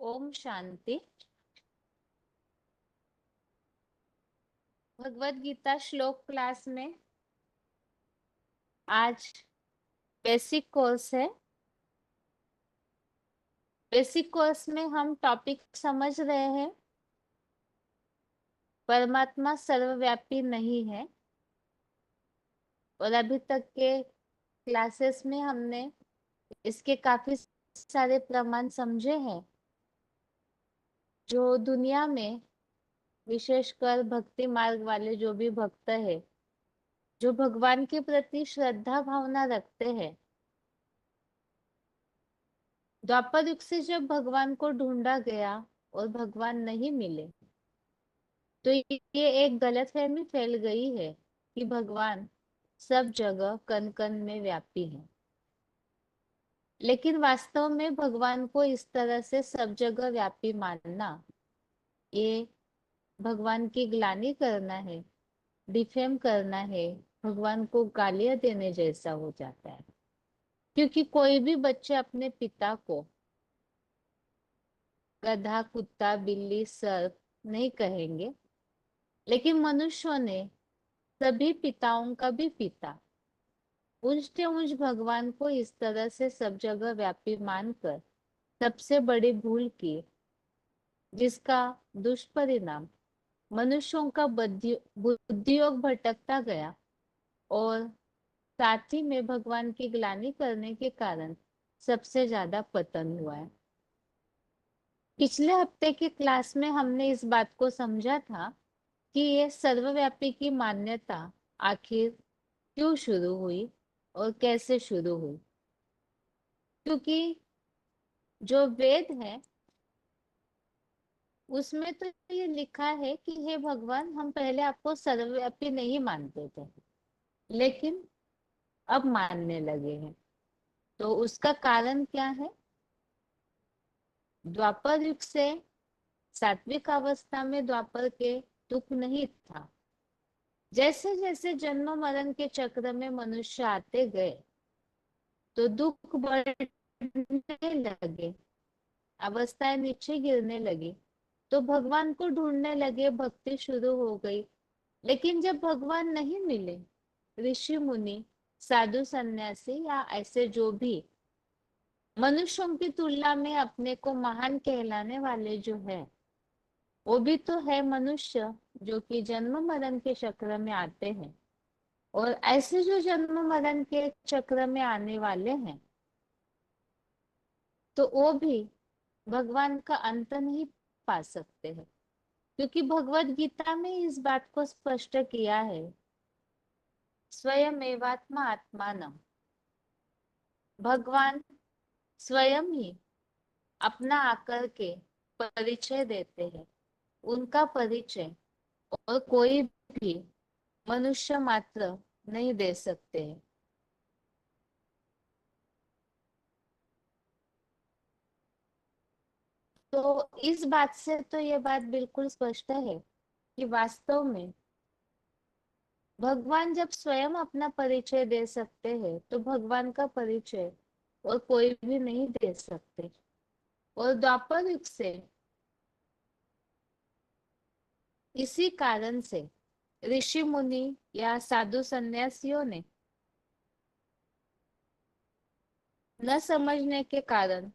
ओम शांति। भगवत गीता श्लोक क्लास में आज बेसिक कोर्स है। बेसिक कोर्स में हम टॉपिक समझ रहे हैं, परमात्मा सर्वव्यापी नहीं है। और अभी तक के क्लासेस में हमने इसके काफी सारे प्रमाण समझे हैं, जो दुनिया में विशेषकर भक्ति मार्ग वाले जो भी भक्त है, जो भगवान के प्रति श्रद्धा भावना रखते हैं। द्वापर युग से जब भगवान को ढूंढा गया और भगवान नहीं मिले, तो ये एक गलतफहमी फैल गई है कि भगवान सब जगह कण कण में व्यापी है। लेकिन वास्तव में भगवान को इस तरह से सब जगह व्यापी मानना, ये भगवान की ग्लानि करना है, डिफेम करना है, भगवान को गालियां देने जैसा हो जाता है। क्योंकि कोई भी बच्चे अपने पिता को गधा, कुत्ता, बिल्ली, सर्प नहीं कहेंगे, लेकिन मनुष्यों ने सभी पिताओं का भी पिता पूछते मुझ भगवान को इस तरह से सब जगह व्यापी मानकर सबसे बड़ी भूल की, जिसका दुष्परिणाम मनुष्यों का बुद्धियोग भटकता गया और साथ ही में भगवान की ग्लानि करने के कारण सबसे ज्यादा पतन हुआ है। पिछले हफ्ते की क्लास में हमने इस बात को समझा था कि ये सर्वव्यापी की मान्यता आखिर क्यों शुरू हुई और कैसे शुरू हुई। क्योंकि जो वेद है उसमें तो ये लिखा है कि हे भगवान, हम पहले आपको सर्वव्यापी नहीं मानते थे, लेकिन अब मानने लगे हैं। तो उसका कारण क्या है? द्वापर युग से सात्विक अवस्था में द्वापर के दुख नहीं था। जैसे जैसे जन्म मरण के चक्र में मनुष्य आते गए, तो दुख बढ़ने लगे, अवस्थाएं नीचे गिरने लगी, तो भगवान को ढूंढने लगे, भक्ति शुरू हो गई। लेकिन जब भगवान नहीं मिले, ऋषि मुनि, साधु सन्यासी या ऐसे जो भी मनुष्यों की तुलना में अपने को महान कहलाने वाले जो है, वो भी तो है मनुष्य, जो कि जन्म मरण के चक्र में आते हैं। और ऐसे जो जन्म मरण के चक्र में आने वाले हैं, तो वो भी भगवान का अंत नहीं पा सकते हैं। क्योंकि भगवत गीता में इस बात को स्पष्ट किया है, स्वयं एवात्मा आत्मान। भगवान स्वयं ही अपना आकर के परिचय देते हैं। उनका परिचय और कोई भी मनुष्य मात्र नहीं दे सकते हैं। तो इस बात से तो ये बात बिल्कुल स्पष्ट है कि वास्तव में भगवान जब स्वयं अपना परिचय दे सकते हैं, तो भगवान का परिचय और कोई भी नहीं दे सकते। और द्वापर युग से इसी कारण से ऋषि मुनि या साधु सन्यासियों ने न समझने के कारण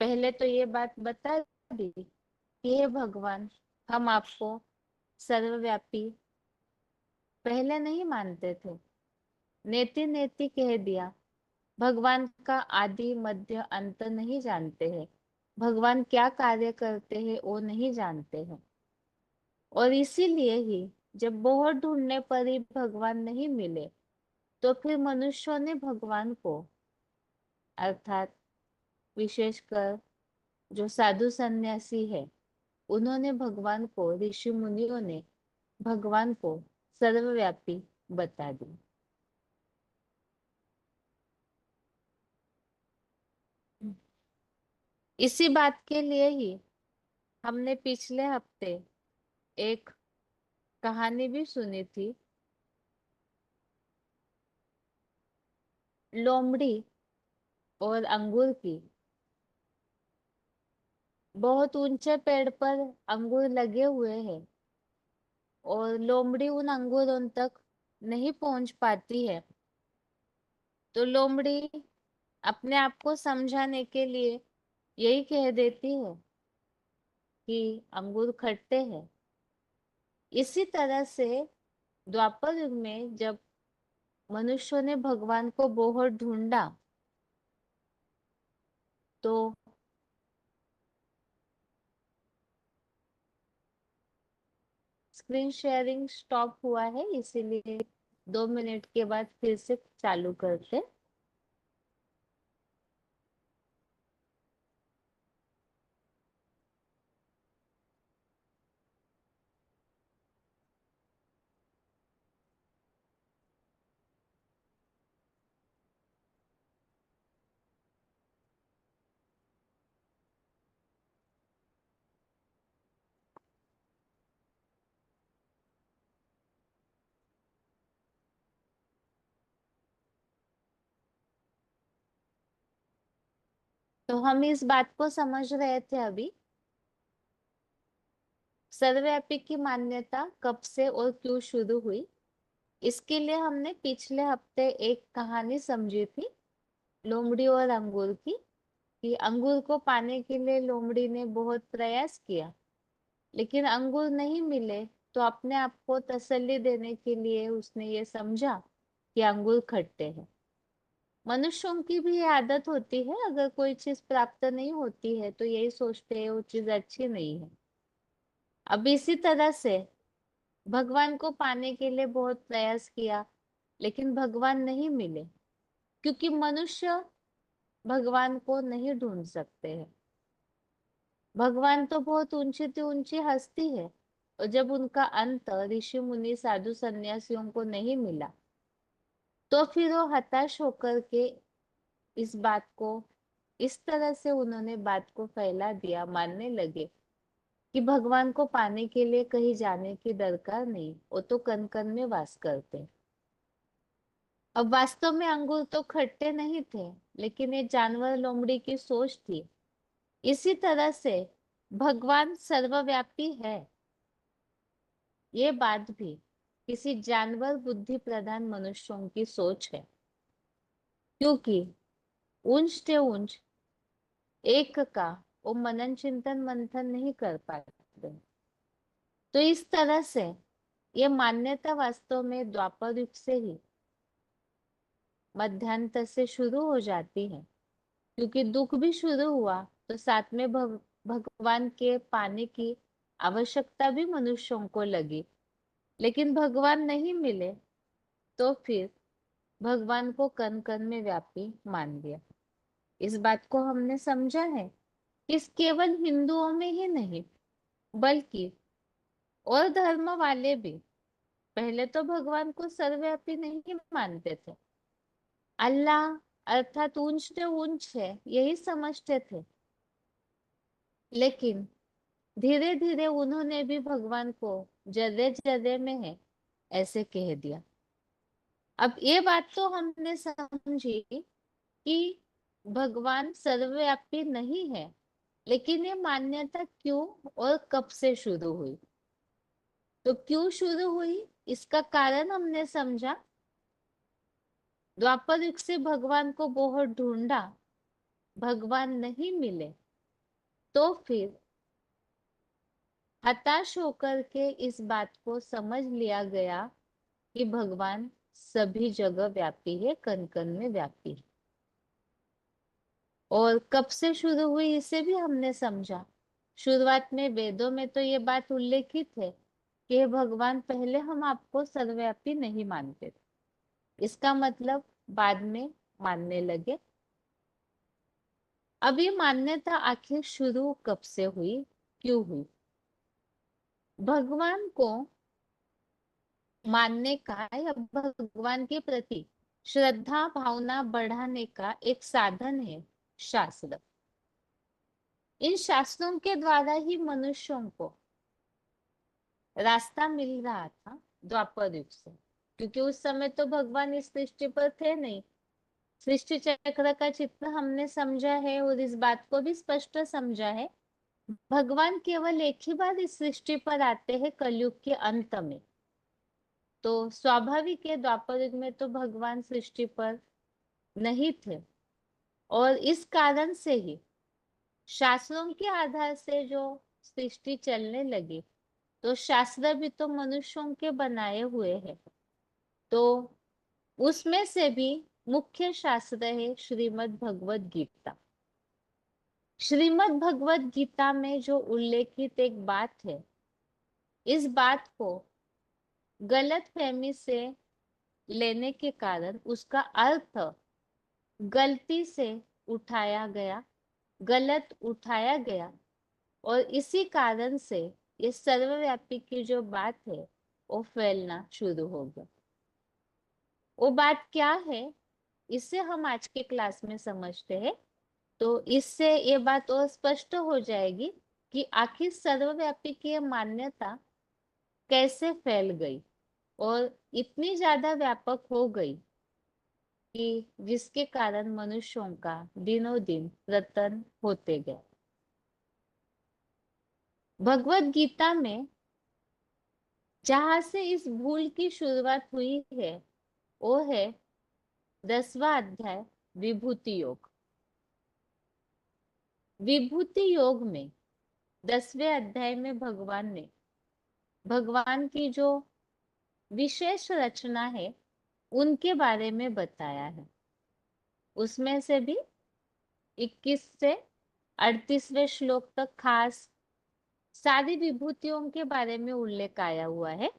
पहले तो ये बात बता दी कि हे भगवान, हम आपको सर्वव्यापी पहले नहीं मानते थे। नेति नेति कह दिया, भगवान का आदि मध्य अंत नहीं जानते हैं, भगवान क्या कार्य करते हैं वो नहीं जानते हैं। और इसीलिए ही जब बहुत ढूंढने पर ही भगवान नहीं मिले, तो फिर मनुष्यों ने भगवान को, अर्थात विशेषकर जो साधु सन्यासी है, उन्होंने भगवान को, ऋषि मुनियों ने भगवान को सर्वव्यापी बता दी। इसी बात के लिए ही हमने पिछले हफ्ते एक कहानी भी सुनी थी, लोमड़ी और अंगूर की। बहुत ऊंचे पेड़ पर अंगूर लगे हुए हैं और लोमड़ी उन अंगूरों तक नहीं पहुंच पाती है, तो लोमड़ी अपने आप को समझाने के लिए यही कह देती है कि अंगूर खट्टे हैं। इसी तरह से द्वापर युग में जब मनुष्यों ने भगवान को बहुत ढूंढा, तो स्क्रीन शेयरिंग स्टॉप हुआ है, इसीलिए 2 मिनट के बाद फिर से चालू करते। तो हम इस बात को समझ रहे थे अभी, सर्वव्यापी की मान्यता कब से और क्यों शुरू हुई। इसके लिए हमने पिछले हफ्ते एक कहानी समझी थी, लोमड़ी और अंगूर की, कि अंगूर को पाने के लिए लोमड़ी ने बहुत प्रयास किया, लेकिन अंगूर नहीं मिले। तो अपने आप को तसल्ली देने के लिए उसने ये समझा कि अंगूर खट्टे हैं। मनुष्यों की भी ये आदत होती है, अगर कोई चीज प्राप्त नहीं होती है तो यही सोचते हैं वो चीज अच्छी नहीं है। अब इसी तरह से भगवान को पाने के लिए बहुत प्रयास किया, लेकिन भगवान नहीं मिले, क्योंकि मनुष्य भगवान को नहीं ढूंढ सकते हैं। भगवान तो बहुत ऊंची थी ऊंची हस्ती है, और जब उनका अंत ऋषि मुनि साधु सन्यासियों को नहीं मिला, तो फिर वो हताश होकर के इस बात को, इस तरह से उन्होंने बात को फैला दिया, मानने लगे कि भगवान को पाने के लिए कहीं जाने की दरकार नहीं, वो तो कण कण में वास करते हैं। अब वास्तव में अंगूर तो खट्टे नहीं थे, लेकिन ये जानवर लोमड़ी की सोच थी। इसी तरह से भगवान सर्वव्यापी है, ये बात भी किसी जानवर बुद्धि प्रधान मनुष्यों की सोच है, क्योंकि ऊंच से ऊंच एक का वो मनन चिंतन मंथन नहीं कर पाते। तो इस तरह से ये मान्यता वास्तव में द्वापर युग से ही, मध्यांतर से शुरू हो जाती है, क्योंकि दुख भी शुरू हुआ तो साथ में भगवान के पाने की आवश्यकता भी मनुष्यों को लगी, लेकिन भगवान नहीं मिले, तो फिर भगवान को कण कण में व्यापी मान लिया। इस बात को हमने समझा है कि केवल हिंदुओं में ही नहीं, बल्कि और धर्म वाले भी पहले तो भगवान को सर्वव्यापी नहीं मानते थे। अल्लाह अर्थात ऊंच से ऊंच है यही समझते थे, लेकिन धीरे धीरे उन्होंने भी भगवान को जर्रे जर्रे में है ऐसे कह दिया। अब ये बात तो हमने समझी कि भगवान सर्वव्यापी नहीं है, लेकिन ये मान्यता क्यों और कब से शुरू हुई। तो क्यों शुरू हुई, इसका कारण हमने समझा। द्वापर युग से भगवान को बहुत ढूंढा, भगवान नहीं मिले, तो फिर हताश होकर के इस बात को समझ लिया गया कि भगवान सभी जगह व्यापी है, कण कण में व्यापी है। और कब से शुरू हुई इसे भी हमने समझा। शुरुआत में वेदों में तो ये बात उल्लेखित है कि हे भगवान, पहले हम आपको सर्वव्यापी नहीं मानते थे, इसका मतलब बाद में मानने लगे। अब ये मान्यता आखिर शुरू कब से हुई, क्यों हुई। भगवान को मानने का या भगवान के प्रति श्रद्धा भावना बढ़ाने का एक साधन है शास्त्र। इन शास्त्रों के द्वारा ही मनुष्यों को रास्ता मिल रहा था द्वापर युग से, क्योंकि उस समय तो भगवान इस सृष्टि पर थे नहीं। सृष्टि चक्र का चित्र हमने समझा है और इस बात को भी स्पष्ट समझा है भगवान केवल एक ही बार इस सृष्टि पर आते हैं कलयुग के अंत में। तो स्वाभाविक है द्वापर युग में तो भगवान सृष्टि पर नहीं थे, और इस कारण से ही शास्त्रों के आधार से जो सृष्टि चलने लगी, तो शास्त्र भी तो मनुष्यों के बनाए हुए हैं। तो उसमें से भी मुख्य शास्त्र है श्रीमद् भगवत गीता। श्रीमद् भगवत गीता में जो उल्लेखित एक बात है, इस बात को गलत फहमी से लेने के कारण उसका अर्थ गलती से उठाया गया, गलत उठाया गया, और इसी कारण से ये सर्वव्यापी की जो बात है वो फैलना शुरू हो गया। वो बात क्या है, इसे हम आज के क्लास में समझते हैं। तो इससे ये बात और स्पष्ट हो जाएगी कि आखिर सर्वव्यापी की ये मान्यता कैसे फैल गई और इतनी ज्यादा व्यापक हो गई कि जिसके कारण मनुष्यों का दिनों दिन पतन होते गए। भगवत गीता में जहां से इस भूल की शुरुआत हुई है वो है 10वां अध्याय विभूति योग। विभूति योग में 10वें अध्याय में भगवान ने भगवान की जो विशेष रचना है उनके बारे में बताया है। उसमें से भी 21 से 38वें श्लोक तक खास सारी विभूतियों के बारे में उल्लेख आया हुआ है।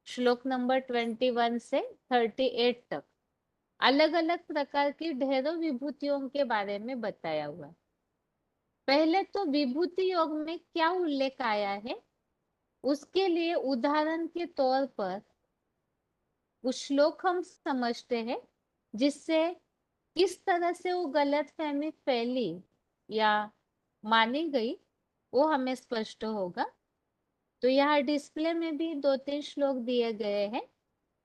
श्लोक नंबर 21 से 38 तक अलग अलग प्रकार की ढेरों विभूतियों के बारे में बताया हुआ है। पहले तो विभूति योग में क्या उल्लेख आया है उसके लिए उदाहरण के तौर पर कुछ श्लोक हम समझते हैं, जिससे किस तरह से वो गलतफहमी फैली या मानी गई वो हमें स्पष्ट होगा। तो यहाँ डिस्प्ले में भी 2-3 श्लोक दिए गए हैं।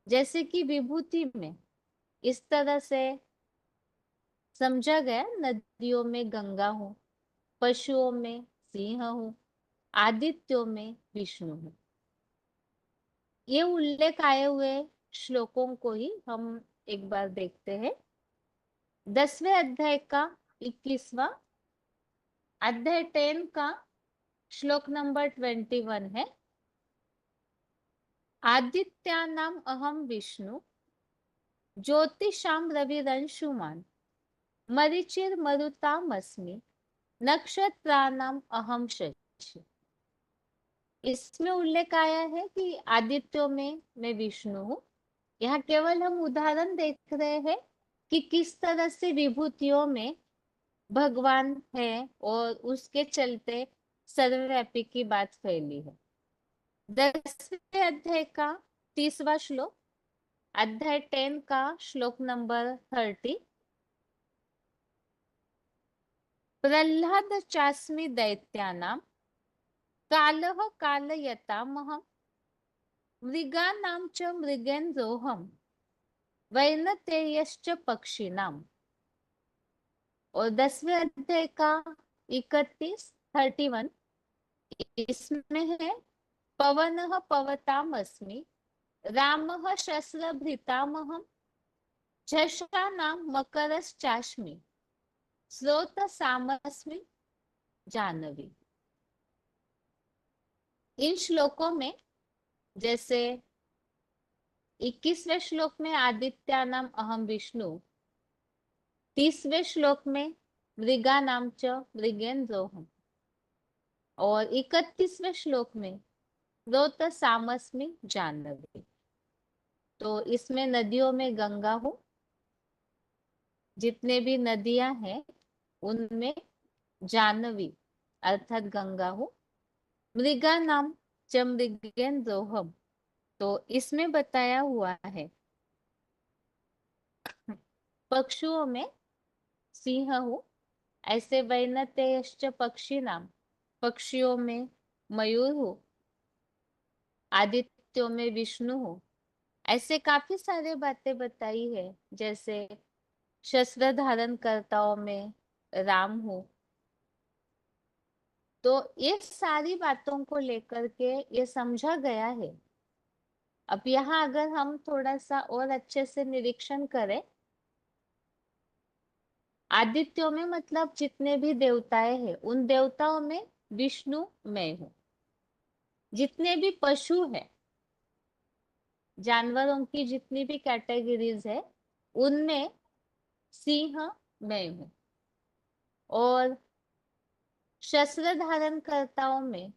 जैसे कि विभूति में इस तरह से समझा गया, नदियों में गंगा हूँ, पशुओं में सिंह हूँ, आदित्यों में विष्णु हूँ। ये उल्लेख आए हुए श्लोकों को ही हम एक बार देखते हैं। 10वें अध्याय का 21वां अध्याय 10 का श्लोक नंबर 21 है। आदित्यानाम अहम विष्णु ज्योतिषाम रविरंशुमान मरीचिर मरुतामस्मि नक्षत्राणाम अहम शशि। इसमें उल्लेख आया है कि आदित्यों में मैं विष्णु हूँ। यहाँ केवल हम उदाहरण देख रहे हैं कि किस तरह से विभूतियों में भगवान है और उसके चलते सर्वव्यापी की बात फैली है। 10वें अध्याय का 30वां श्लोक, अध्याय 10 का श्लोक नंबर 30। प्रह्लाद चास्मि दैत्यानाम कालः कालयतामहम् मृगानां च मृगेन्द्रोऽहम् वैनतेयश्च पक्षिणाम। और 10वें अध्याय का 31 इसमें है पवनः पवतामस्मि रामः शस्त्रभृतामहम् झषाणां मकरश्चास्मि स्रोतसामस्मि जानवी। इन श्लोकों में जैसे 21वें श्लोक में आदित्यानाम अहम विष्णु, 30वें श्लोक में मृगानाम च मृगेन्द्रोऽहम्, और 31वें श्लोक में स्रोतसामस्मि जानवी। तो इसमें नदियों में गंगा हूँ, जितने भी नदियां हैं उनमें जानवी अर्थात गंगा हूँ। मृगा नाम च मृगेन्द्रोऽहम्, तो इसमें बताया हुआ है पक्षुओं में सिंह हूँ। ऐसे वैनतेयश्च पक्षी नाम, पक्षियों में मयूर हूँ, आदित्यों में विष्णु हूँ। ऐसे काफी सारे बातें बताई है। जैसे शस्त्र धारण कर्ताओं में राम हूँ, तो ये सारी बातों को लेकर के ये समझा गया है। अब यहाँ अगर हम थोड़ा सा और अच्छे से निरीक्षण करें, आदित्यों में मतलब जितने भी देवताएं हैं, उन देवताओं में विष्णु मैं हूँ। जितने भी पशु हैं, जानवरों की जितनी भी कैटेगरीज है, उनमें सिंह मैं हूँ। और शस्त्र धारण कर्ताओं में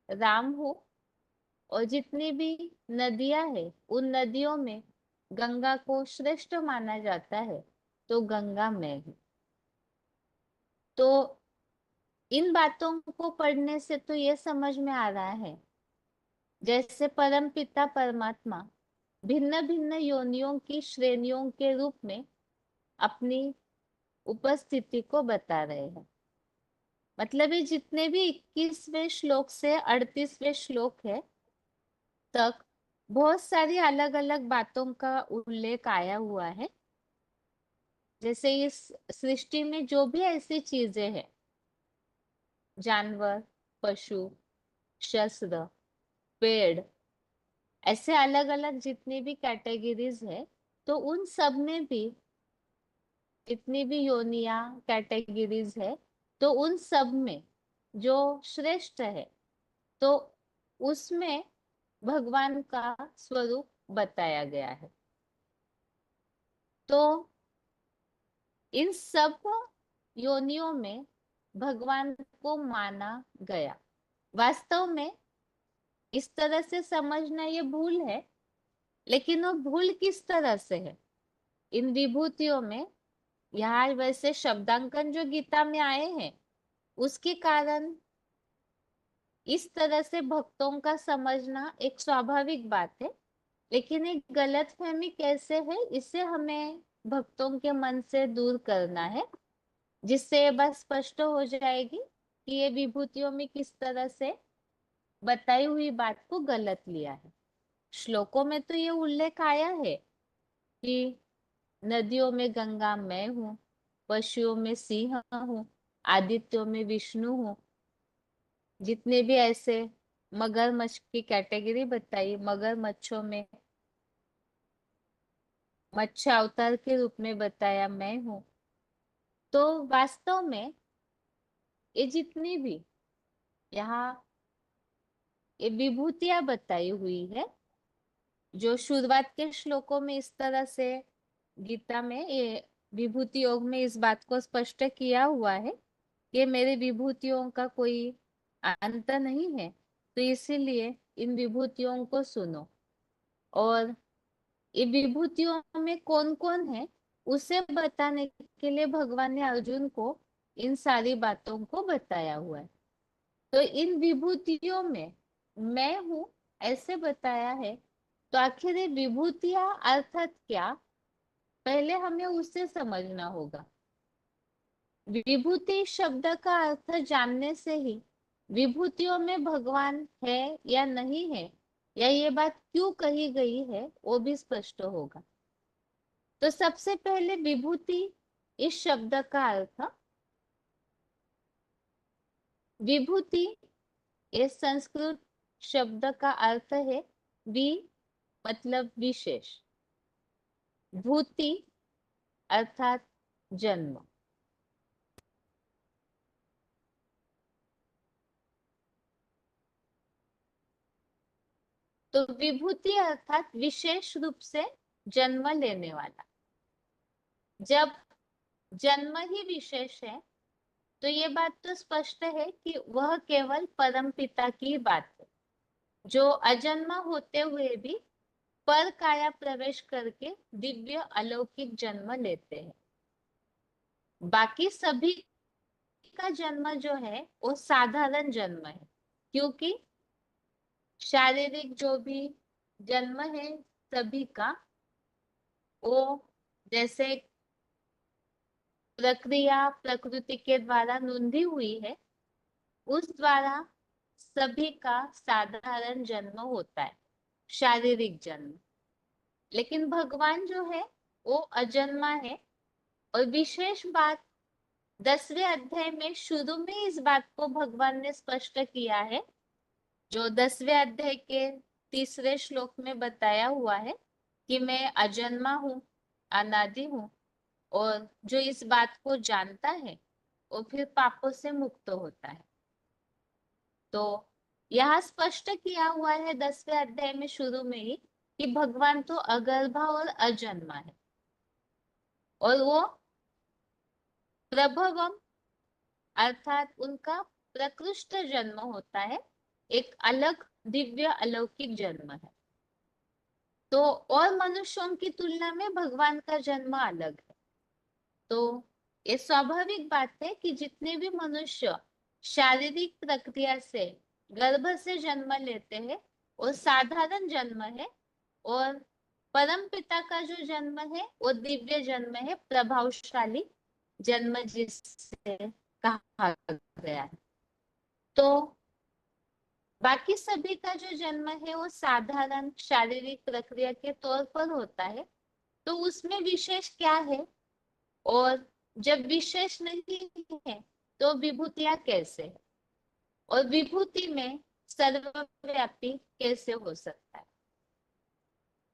राम हूँ। और जितनी भी नदियां हैं, उन नदियों में गंगा को श्रेष्ठ माना जाता है, तो गंगा मैं हूँ। तो इन बातों को पढ़ने से तो ये समझ में आ रहा है, जैसे परम पिता परमात्मा भिन्न भिन्न योनियों की श्रेणियों के रूप में अपनी उपस्थिति को बता रहे हैं। मतलब ये जितने भी 21वें श्लोक से 38वें श्लोक है तक बहुत सारी अलग अलग बातों का उल्लेख आया हुआ है। जैसे इस सृष्टि में जो भी ऐसी चीजें हैं, जानवर, पशु, शस्त्र, पेड़, ऐसे अलग अलग जितनी भी कैटेगरीज है, तो उन सब में भी जितनी भी योनिया कैटेगरीज है, तो उन सब में जो श्रेष्ठ है, तो उसमें भगवान का स्वरूप बताया गया है। तो इन सब योनियों में भगवान को माना गया। वास्तव में इस तरह से समझना ये भूल है, लेकिन वो भूल किस तरह से है? इन विभूतियों में यहाँ वैसे शब्दांकन जो गीता में आए हैं, उसके कारण इस तरह से भक्तों का समझना एक स्वाभाविक बात है। लेकिन एक गलतफहमी कैसे है, इसे हमें भक्तों के मन से दूर करना है, जिससे ये बात स्पष्ट हो जाएगी कि ये विभूतियों में किस तरह से बताई हुई बात को गलत लिया है। श्लोकों में तो ये उल्लेख आया है कि नदियों में गंगा मैं हूँ, पशुओं में सिंह हूँ, आदित्यों में विष्णु हूँ। जितने भी ऐसे मगरमच्छ की कैटेगरी बताई, मगरमच्छों में मत्स्य अवतार के रूप में बताया मैं हूँ। तो वास्तव में ये जितनी भी यहाँ ये विभूतियां बताई हुई है, जो शुरुआत के श्लोकों में इस तरह से गीता में ये विभूति योग में इस बात को स्पष्ट किया हुआ है कि मेरे विभूतियों का कोई अंत नहीं है, तो इसीलिए इन विभूतियों को सुनो। और ये विभूतियों में कौन कौन है, उसे बताने के लिए भगवान ने अर्जुन को इन सारी बातों को बताया हुआ है। तो इन विभूतियों में मैं हूं ऐसे बताया है। तो आखिर ये विभूतियां अर्थात क्या, पहले हमें उससे समझना होगा। विभूति शब्द का अर्थ जानने से ही विभूतियों में भगवान है या नहीं है, या ये बात क्यों कही गई है, वो भी स्पष्ट होगा। तो सबसे पहले विभूति इस शब्द का अर्थ, विभूति ये संस्कृत शब्द का अर्थ है वि मतलब विशेष, भूति अर्थात जन्म। तो विभूति अर्थात विशेष रूप से जन्म लेने वाला। जब जन्म ही विशेष है, तो ये बात तो स्पष्ट है कि वह केवल परम पिता की बात है, जो अजन्मा होते हुए भी पर काया प्रवेश करके दिव्य अलौकिक जन्म लेते हैं। बाकी सभी का जन्म जो है वो साधारण जन्म है, क्योंकि शारीरिक जो भी जन्म है सभी का, वो जैसे प्रक्रिया प्रकृति के द्वारा नोंधी हुई है, उस द्वारा सभी का साधारण जन्म होता है, शारीरिक जन्म। लेकिन भगवान जो है वो अजन्मा है। और विशेष बात 10वें अध्याय में शुरू में इस बात को भगवान ने स्पष्ट किया है, जो 10वें अध्याय के तीसरे श्लोक में बताया हुआ है कि मैं अजन्मा हूँ, अनादि हूँ, और जो इस बात को जानता है वो फिर पापों से मुक्त होता है। तो यहाँ स्पष्ट किया हुआ है 10वें अध्याय में शुरू में ही कि भगवान तो अगर्भा और अजन्मा है, और वो प्रभवम अर्थात उनका प्रकृष्ट जन्म होता है, एक अलग दिव्य अलौकिक जन्म है। तो और मनुष्यों की तुलना में भगवान का जन्म अलग है। तो ये स्वाभाविक बात है कि जितने भी मनुष्य शारीरिक प्रक्रिया से गर्भ से जन्म लेते हैं वो साधारण जन्म है, और परम पिता का जो जन्म है वो दिव्य जन्म है, प्रभावशाली जन्म जिससे कहा गया है। तो बाकी सभी का जो जन्म है वो साधारण शारीरिक प्रक्रिया के तौर पर होता है। तो उसमें विशेष क्या है, और जब विशेष नहीं है तो विभूतियां कैसे है, और विभूति में सर्वव्यापी कैसे हो सकता है।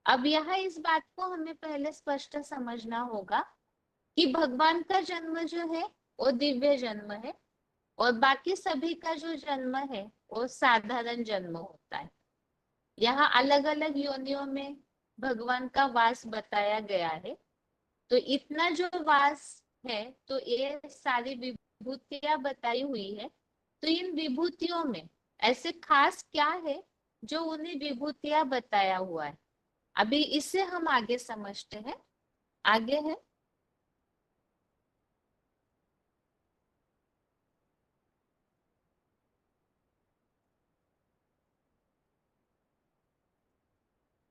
अब यहाँ इस बात को हमें पहले स्पष्ट समझना होगा कि भगवान का जन्म जो है वो दिव्य जन्म है, और बाकी सभी का जो जन्म है वो साधारण जन्म होता है। यहाँ अलग अलग योनियों में भगवान का वास बताया गया है। तो इतना जो वास है, तो ये सारी विभूतियां बताई हुई है। तो इन विभूतियों में ऐसे खास क्या है जो उन्हें विभूतियां बताया हुआ है, अभी इसे हम आगे समझते हैं। आगे है,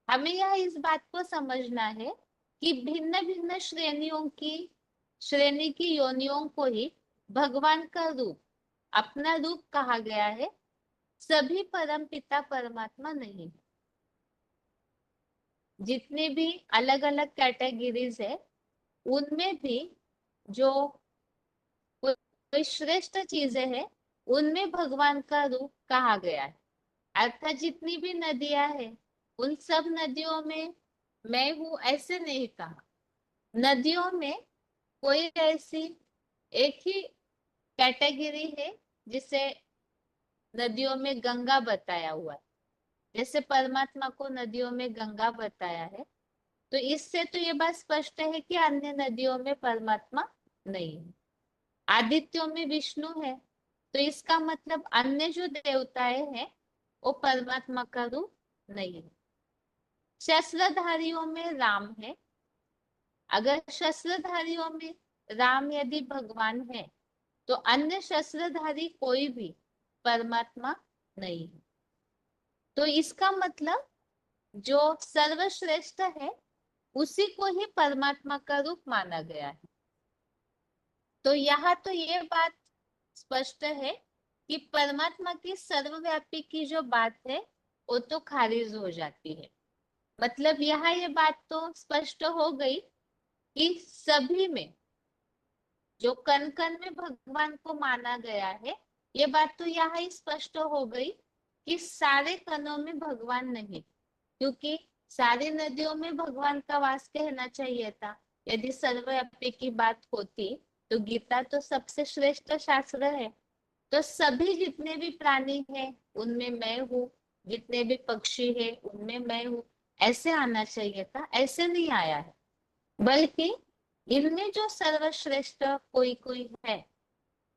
हमें यह इस बात को समझना है कि भिन्न भिन्न श्रेणी की योनियों को ही भगवान का रूप, अपना रूप कहा गया है। सभी परम पिता परमात्मा नहीं है। जितने भी अलग अलग कैटेगरीज है उनमें भी जो कोई श्रेष्ठ चीजें हैं उनमें भगवान का रूप कहा गया है। अर्थात जितनी भी नदियां हैं उन सब नदियों में मैं हूं ऐसे नहीं कहा। नदियों में कोई ऐसी एक ही कैटेगरी है जिसे नदियों में गंगा बताया हुआ है, जैसे परमात्मा को नदियों में गंगा बताया है। तो इससे तो ये बात स्पष्ट है कि अन्य नदियों में परमात्मा नहीं है। आदित्यों में विष्णु है, तो इसका मतलब अन्य जो देवताएं हैं वो परमात्मा का रूप नहीं है। शस्त्रधारियों में राम है, अगर शस्त्रधारियों में राम यदि भगवान है तो अन्य शस्त्रधारी कोई भी परमात्मा नहीं है। तो इसका मतलब जो सर्वश्रेष्ठ है उसी को ही परमात्मा का रूप माना गया है। तो यहाँ तो ये बात स्पष्ट है कि परमात्मा की सर्वव्यापी की जो बात है वो तो खारिज हो जाती है। मतलब यहाँ ये बात तो स्पष्ट हो गई कि सभी में जो कण कण में भगवान को माना गया है, ये बात तो यहाँ ही स्पष्ट हो गई कि सारे कणों में भगवान नहीं, क्योंकि सारी नदियों में भगवान का वास कहना चाहिए था। यदि सर्वव्यापी की बात होती तो गीता तो सबसे श्रेष्ठ शास्त्र है। तो सभी जितने भी प्राणी हैं उनमें मैं हूँ, जितने भी पक्षी हैं उनमें मैं हूँ, ऐसे आना चाहिए था। ऐसे नहीं आया है, बल्कि इनमें जो सर्वश्रेष्ठ कोई कोई है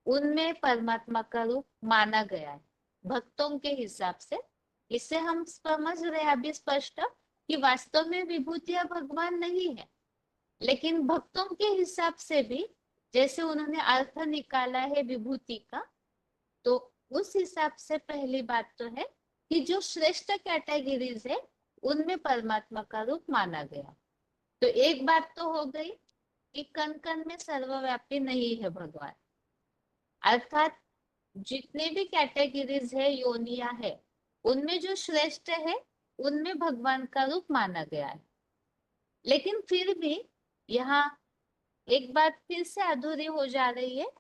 उनमें परमात्मा का रूप माना गया है भक्तों के हिसाब से। इससे हम समझ रहे हैं अभी स्पष्ट कि वास्तव में विभूतियां भगवान नहीं है, लेकिन भक्तों के हिसाब से भी जैसे उन्होंने अर्थ निकाला है विभूति का, तो उस हिसाब से पहली बात तो है कि जो श्रेष्ठ कैटेगरीज है उनमें परमात्मा का रूप माना गया। तो एक बात तो हो गई कि कण कण में सर्वव्यापी नहीं है भगवान, अर्थात जितने भी कैटेगरीज है योनिया है उनमें जो श्रेष्ठ है उनमें भगवान का रूप माना गया है। लेकिन फिर भी यहाँ एक बात फिर से अधूरी हो जा रही है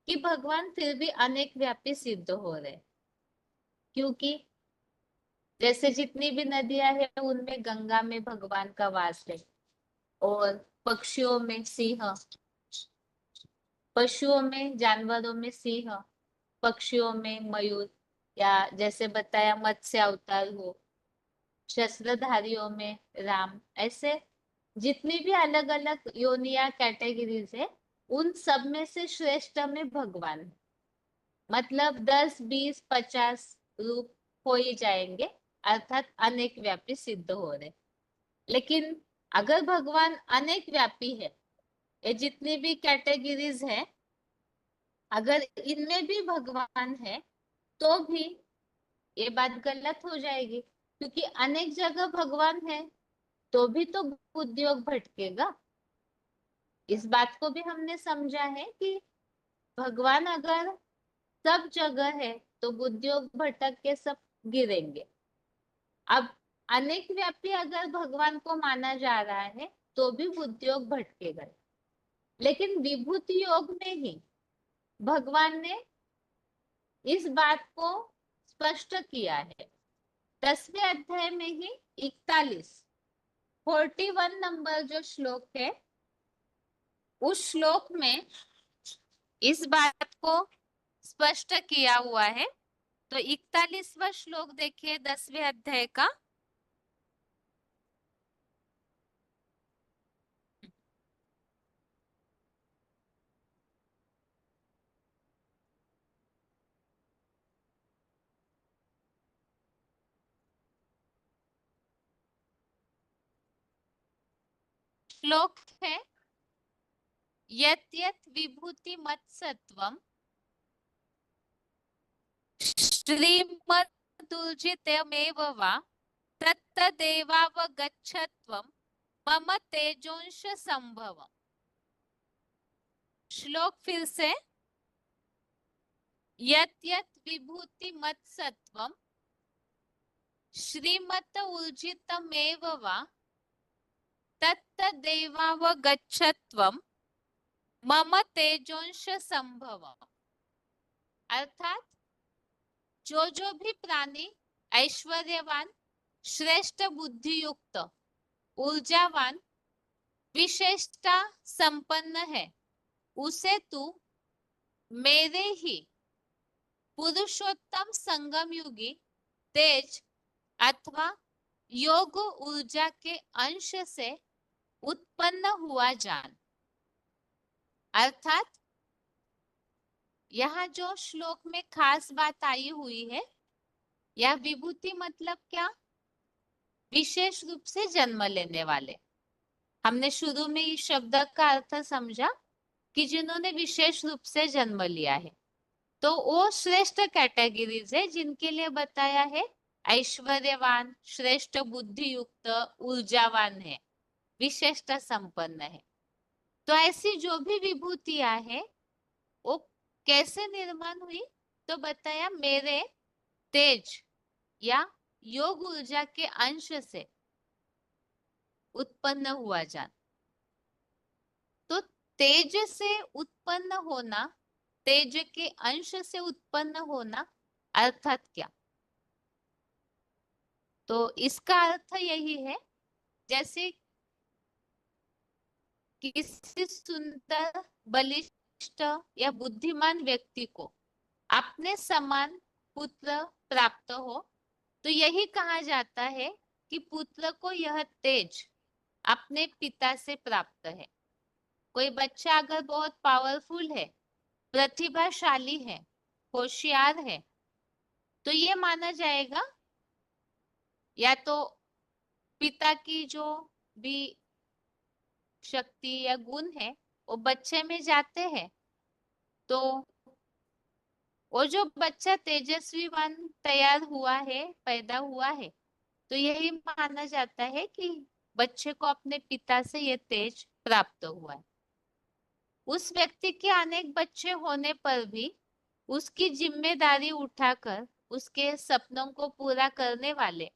कि भगवान फिर भी अनेक व्यापी सिद्ध हो रहे, क्योंकि जैसे जितनी भी नदियां हैं उनमें गंगा में भगवान का वास है, और पक्षियों में सिंह, पशुओं में जानवरों में सिंह, पक्षियों में मयूर, या जैसे बताया मत्स्य अवतार हो, शस्त्रधारियों में राम, ऐसे जितनी भी अलग अलग योनिया कैटेगरीज है उन सब में से श्रेष्ठ में भगवान है। मतलब 10, 20, 50 रूप हो ही जाएंगे, अर्थात अनेक व्यापी सिद्ध हो रहे। लेकिन अगर भगवान अनेक व्यापी है, ये जितनी भी कैटेगरीज है, अगर इनमें भी भगवान है तो भी ये बात गलत हो जाएगी, क्योंकि अनेक जगह भगवान है तो भी तो बुद्धियोग भटकेगा। इस बात को भी हमने समझा है कि भगवान अगर सब जगह है तो बुद्धियोग भटक के सब गिरेंगे। अब अनेक व्यापी अगर भगवान को माना जा रहा है तो भी बुद्धियोग भटकेगा। लेकिन विभूति योग में ही भगवान ने इस बात को स्पष्ट किया है। 10वें अध्याय में ही 41 नंबर जो श्लोक है, उस श्लोक में इस बात को स्पष्ट किया हुआ है। तो 41वां श्लोक देखिए 10वें अध्याय का। श्लोक है, यत् यत् विभूति मत्सत्वम श्रीमदुर्जितमेव वा तत्तदेवावगच्छत्वं मम तेजोंश संभव। श्लोक फिर से, यत् यत् विभूति मत्सत्वम श्रीमत ऊर्जितमेव वा तत्तदेवावगच्छत्वं मम तेजोंश संभव। अर्थात जो भी प्राणी ऐश्वर्यवान, श्रेष्ठ बुद्धि युक्त, ऊर्जावान, विशेषता संपन्न है, उसे तू मेरे ही पुरुषोत्तम संगम युगी तेज अथवा योग ऊर्जा के अंश से उत्पन्न हुआ जान। अर्थात यहाँ जो श्लोक में खास बात आई हुई है, यह विभूति मतलब क्या? विशेष रूप से जन्म लेने वाले। हमने शुरू में इस शब्द का अर्थ समझा कि जिन्होंने विशेष रूप से जन्म लिया है, तो वो श्रेष्ठ कैटेगरीज है जिनके लिए बताया है ऐश्वर्यवान, श्रेष्ठ बुद्धि युक्त, ऊर्जावान है, विशेषता संपन्न है। तो ऐसी जो भी विभूतियां है वो कैसे निर्माण हुई? तो बताया मेरे तेज या योग ऊर्जा के अंश से उत्पन्न हुआ जान। तो तेज से उत्पन्न होना, तेज के अंश से उत्पन्न होना अर्थात क्या? तो इसका अर्थ यही है, जैसे किसी सुंदर, बलिष्ठ या बुद्धिमान व्यक्ति को अपने समान पुत्र प्राप्त हो तो यही कहा जाता है कि पुत्र को यह तेज अपने पिता से प्राप्त है। कोई बच्चा अगर बहुत पावरफुल है, प्रतिभाशाली है, होशियार है, तो ये माना जाएगा या तो पिता की जो भी शक्ति या गुण है वो बच्चे में जाते हैं, तो वो जो बच्चा तेजस्वीवान तैयार हुआ है, पैदा हुआ है, तो यही माना जाता है कि बच्चे को अपने पिता से ये तेज प्राप्त हुआ है। उस व्यक्ति के अनेक बच्चे होने पर भी उसकी जिम्मेदारी उठाकर उसके सपनों को पूरा करने वाले,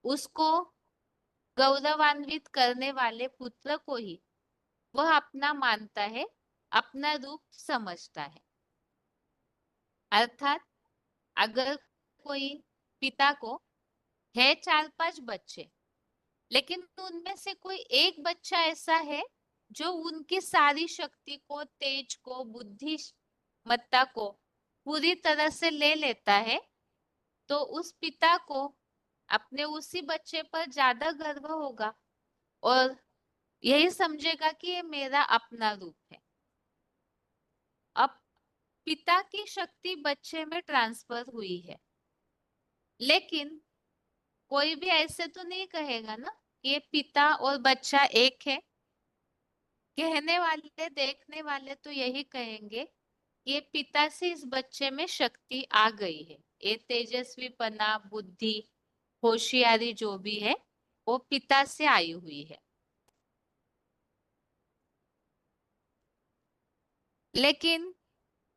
उसको गौरवान्वित करने वाले पुत्र को ही वह अपना मानता है अपना रूप समझता है। अर्थात अगर कोई पिता को है 4-5 बच्चे, लेकिन उनमें से कोई एक बच्चा ऐसा है जो उनकी सारी शक्ति को, तेज को, बुद्धिमत्ता को पूरी तरह से ले लेता है, तो उस पिता को अपने उसी बच्चे पर ज्यादा गर्व होगा और यही समझेगा कि ये मेरा अपना रूप है। अब पिता की शक्ति बच्चे में ट्रांसफर हुई है, लेकिन कोई भी ऐसे तो नहीं कहेगा ना कि ये पिता और बच्चा एक है। कहने वाले, देखने वाले तो यही कहेंगे, ये पिता से इस बच्चे में शक्ति आ गई है, ये तेजस्वीपना, बुद्धि, होशियारी जो भी है वो पिता से आई हुई है। लेकिन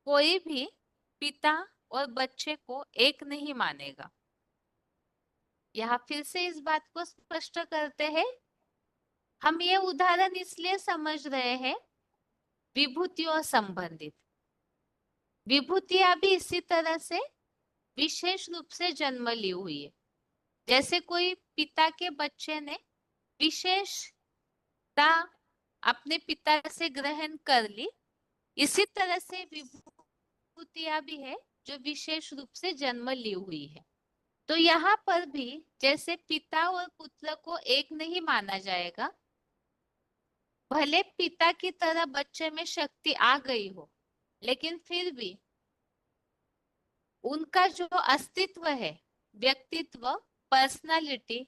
कोई भी पिता और बच्चे को एक नहीं मानेगा। यहाँ फिर से इस बात को स्पष्ट करते हैं, हम ये उदाहरण इसलिए समझ रहे हैं विभूतियों संबंधित। विभूतियां भी इसी तरह से विशेष रूप से जन्म ली हुई है। जैसे कोई पिता के बच्चे ने विशेषता अपने पिता से ग्रहण कर ली, इसी तरह से विभूतियां भी है जो विशेष रूप से जन्म ली हुई है। तो यहाँ पर भी जैसे पिता और पुत्र को एक नहीं माना जाएगा, भले पिता की तरह बच्चे में शक्ति आ गई हो, लेकिन फिर भी उनका जो अस्तित्व है, व्यक्तित्व, पर्सनालिटी,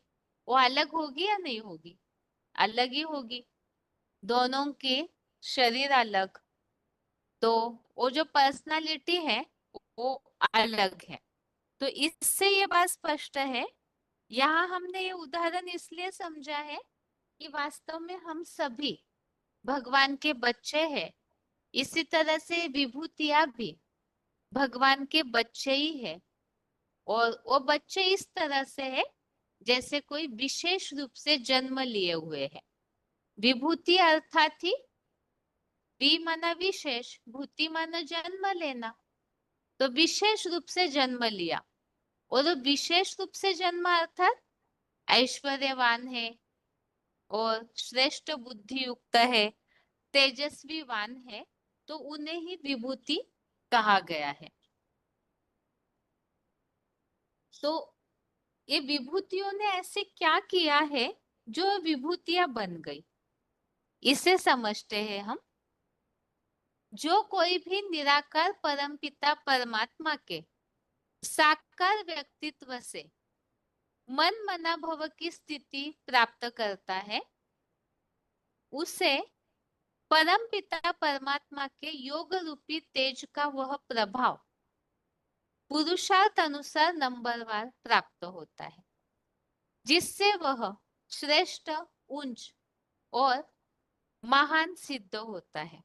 वो अलग होगी या नहीं होगी? अलग ही होगी। दोनों के शरीर अलग, तो वो जो पर्सनालिटी है वो अलग है। तो इससे ये बात स्पष्ट है, यहाँ हमने ये उदाहरण इसलिए समझा है कि वास्तव में हम सभी भगवान के बच्चे हैं। इसी तरह से विभूतियां भी भगवान के बच्चे ही है, और वो बच्चे इस तरह से है जैसे कोई विशेष रूप से जन्म लिए हुए है। विभूति अर्थात ही वि माना विशेष, भूति माना जन्म लेना, तो विशेष रूप से जन्म लिया। और विशेष रूप से जन्म अर्थात ऐश्वर्यवान है और श्रेष्ठ बुद्धि युक्त है, तेजस्वीवान है, तो उन्हें ही विभूति कहा गया है। तो ये विभूतियों ने ऐसे क्या किया है जो विभूतियां बन गई, इसे समझते हैं हम। जो कोई भी निराकार परमपिता परमात्मा के साकार व्यक्तित्व से मन मना भव की स्थिति प्राप्त करता है, उसे परम पिता परमात्मा के योग रूपी तेज का वह प्रभाव पुरुषार्थ अनुसार नंबरवार प्राप्त होता है, जिससे वह श्रेष्ठ, उच्च और महान सिद्ध होता है।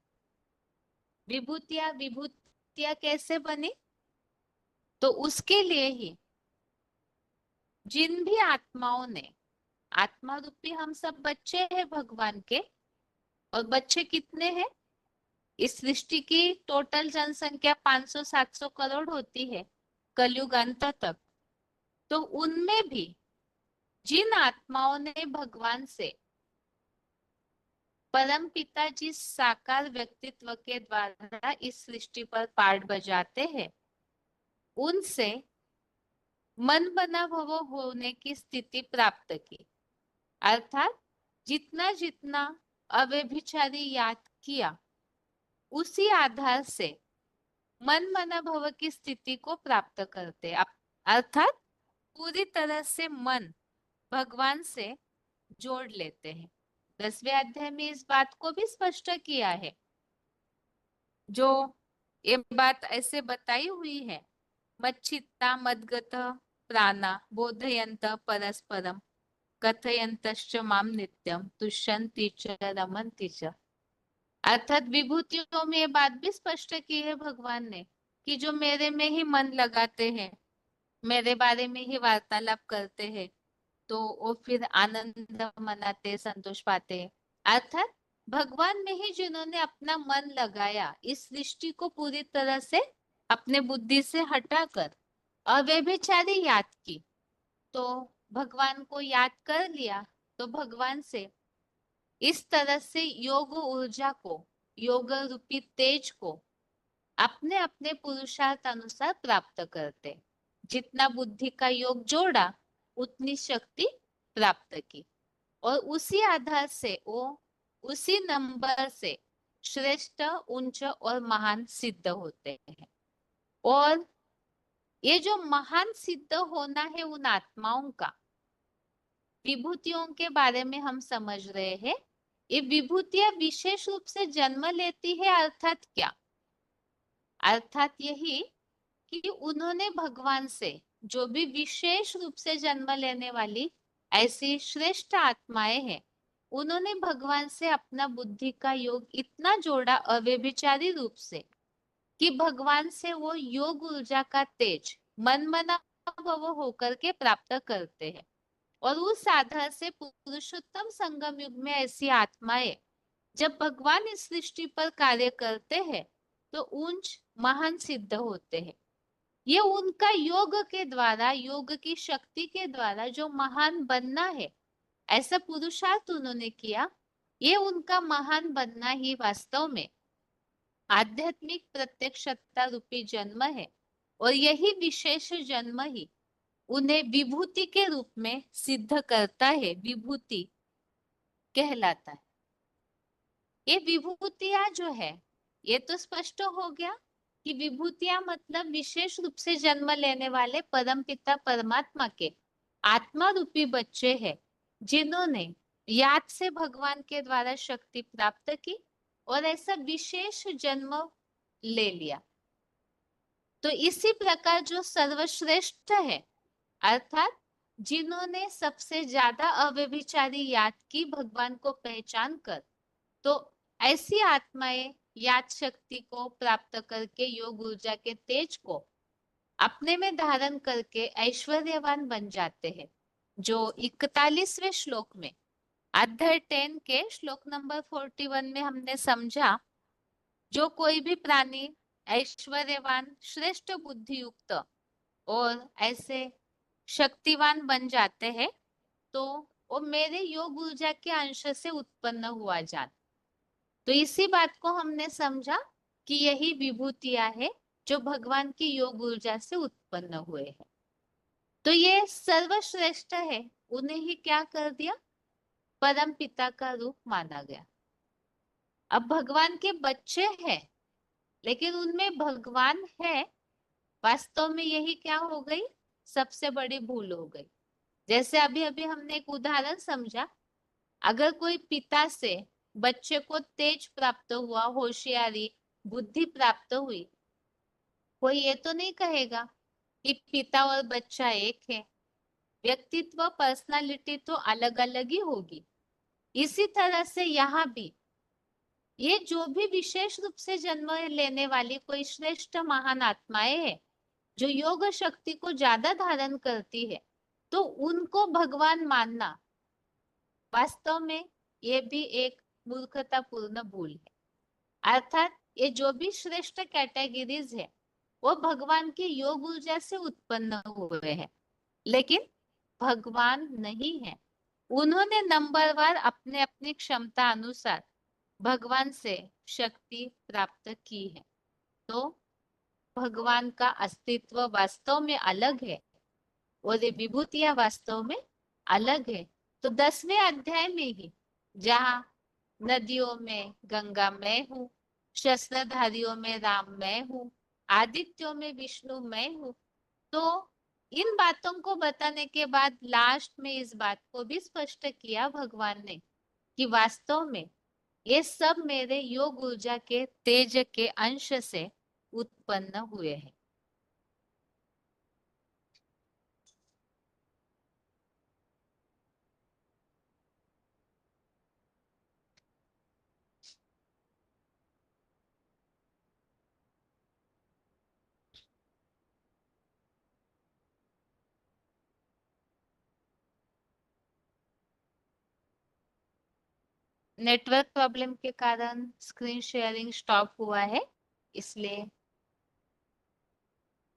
विभूतियां कैसे बनी? तो उसके लिए ही जिन भी आत्माओं ने, आत्मा रूपी हम सब बच्चे हैं भगवान के, और बच्चे कितने हैं? इस सृष्टि की टोटल जनसंख्या 500-700 करोड़ होती है कलयुग अंत तक। तो उनमें भी जिन आत्माओं ने भगवान से परम पिता जिस साकार व्यक्तित्व के द्वारा इस सृष्टि पर पाठ बजाते हैं, उनसे मन बना भव होने की स्थिति प्राप्त की। अर्थात जितना जितना अव्यभिचारी याद किया, उसी आधार से मन मना भव की स्थिति को प्राप्त करते। अर्थात पूरी तरह से मन भगवान से जोड़ लेते हैं। 10वें अध्याय में इस बात को भी स्पष्ट किया है। जो ये बात ऐसे बताई हुई है, मच्चित्ता मद्गत प्राणा बोधयंत परस्परम कथयंतश्च माम नित्यम तुष्यन्ति च रमन्ति च। अर्थात विभूतियों में ये बात भी स्पष्ट की है भगवान ने कि जो मेरे में ही मन लगाते हैं, मेरे बारे में ही वार्तालाप करते हैं, तो वो फिर आनंद मनाते, संतोष पाते। अर्थात भगवान में ही जिन्होंने अपना मन लगाया, इस सृष्टि को पूरी तरह से अपने बुद्धि से हटाकर अव्यभिचारी याद की, तो भगवान को याद कर लिया, तो भगवान से इस तरह से योग ऊर्जा को, योग रूपी तेज को अपने अपने पुरुषार्थ अनुसार प्राप्त करते। जितना बुद्धि का योग जोड़ा, उतनी शक्ति प्राप्त की, और उसी आधार से वो उसी नंबर से श्रेष्ठ, उच्च और महान सिद्ध होते हैं। और ये जो महान सिद्ध होना है उन आत्माओं का, विभूतियों के बारे में हम समझ रहे हैं। ये विभूतियां विशेष रूप से जन्म लेती है, अर्थात क्या? अर्थात यही कि उन्होंने भगवान से, जो भी विशेष रूप से जन्म लेने वाली ऐसी श्रेष्ठ आत्माएं हैं, उन्होंने भगवान से अपना बुद्धि का योग इतना जोड़ा अव्यभिचारी रूप से कि भगवान से वो योग ऊर्जा का तेज मन मना भव होकर के प्राप्त करते हैं। और उस आधार से पुरुषोत्तम संगम युग में ऐसी आत्माएं जब भगवान इस सृष्टि पर कार्य करते हैं, तो उच्च महान सिद्ध होते हैं। ये उनका योग के द्वारा, योग की शक्ति के द्वारा जो महान बनना है, ऐसा पुरुषार्थ उन्होंने किया। ये उनका महान बनना ही वास्तव में आध्यात्मिक प्रत्यक्षता रूपी जन्म है, और यही विशेष जन्म ही उन्हें विभूति के रूप में सिद्ध करता है, विभूति कहलाता है। ये विभूतियां जो है, ये तो स्पष्ट हो गया कि विभूतियां मतलब विशेष रूप से जन्म लेने वाले परम पिता परमात्मा के आत्मा रूपी बच्चे हैं, जिन्होंने याद से भगवान के द्वारा शक्ति प्राप्त की और ऐसा विशेष जन्म ले लिया। तो इसी प्रकार जो सर्वश्रेष्ठ है, अर्थात जिन्होंने सबसे ज्यादा अव्यभिचारी याद की भगवान को पहचान कर, तो ऐसी आत्माएं याद शक्ति को प्राप्त करके योग ऊर्जा के तेज को अपने में धारण करके ऐश्वर्यवान बन जाते हैं। जो 41वें श्लोक में, अध्याय 10 के श्लोक नंबर 41 में हमने समझा, जो कोई भी प्राणी ऐश्वर्यवान, श्रेष्ठ बुद्धि युक्त और ऐसे शक्तिवान बन जाते हैं, तो वो मेरे योग ऊर्जा के अंश से उत्पन्न हुआ जान। तो इसी बात को हमने समझा कि यही विभूतियां है जो भगवान की योग ऊर्जा से उत्पन्न हुए हैं। तो ये सर्वश्रेष्ठ है, उन्हें ही क्या कर दिया, परम पिता का रूप माना गया। अब भगवान के बच्चे हैं, लेकिन उनमें भगवान है, वास्तव में यही क्या हो गई, सबसे बड़ी भूल हो गई। जैसे अभी अभी हमने एक उदाहरण समझा, अगर कोई पिता से बच्चे को तेज प्राप्त हुआ, होशियारी, बुद्धि प्राप्त हुई, कोई ये तो नहीं कहेगा कि पिता और बच्चा एक है। व्यक्तित्व, पर्सनालिटी तो अलग अलग ही होगी। इसी तरह से यहाँ भी ये जो भी विशेष रूप से जन्म लेने वाली कोई श्रेष्ठ महान आत्माएं हैं, जो योग शक्ति को ज्यादा धारण करती है, तो उनको भगवान मानना वास्तव में ये भी एक मूर्खतापूर्ण भूल है। अर्थात ये जो भी श्रेष्ठ कैटेगरीज है, वो भगवान की योग ऊर्जा से उत्पन्न हुए हैं, लेकिन भगवान नहीं है। उन्होंने नंबरवार अपने अपनी क्षमता अनुसार भगवान से शक्ति प्राप्त की है। तो भगवान का अस्तित्व वास्तव में अलग है, और ये विभूतियां वास्तव में अलग है। तो 10वें अध्याय में ही, जहाँ नदियों में गंगा मैं हूँ, शस्त्रधारियों में राम मैं हूँ, आदित्यों में विष्णु मैं हूँ, तो इन बातों को बताने के बाद लास्ट में इस बात को भी स्पष्ट किया भगवान ने कि वास्तव में ये सब मेरे योग ऊर्जा के तेज के अंश से उत्पन्न हुए हैं। नेटवर्क प्रॉब्लम के कारण स्क्रीन शेयरिंग स्टॉप हुआ है, इसलिए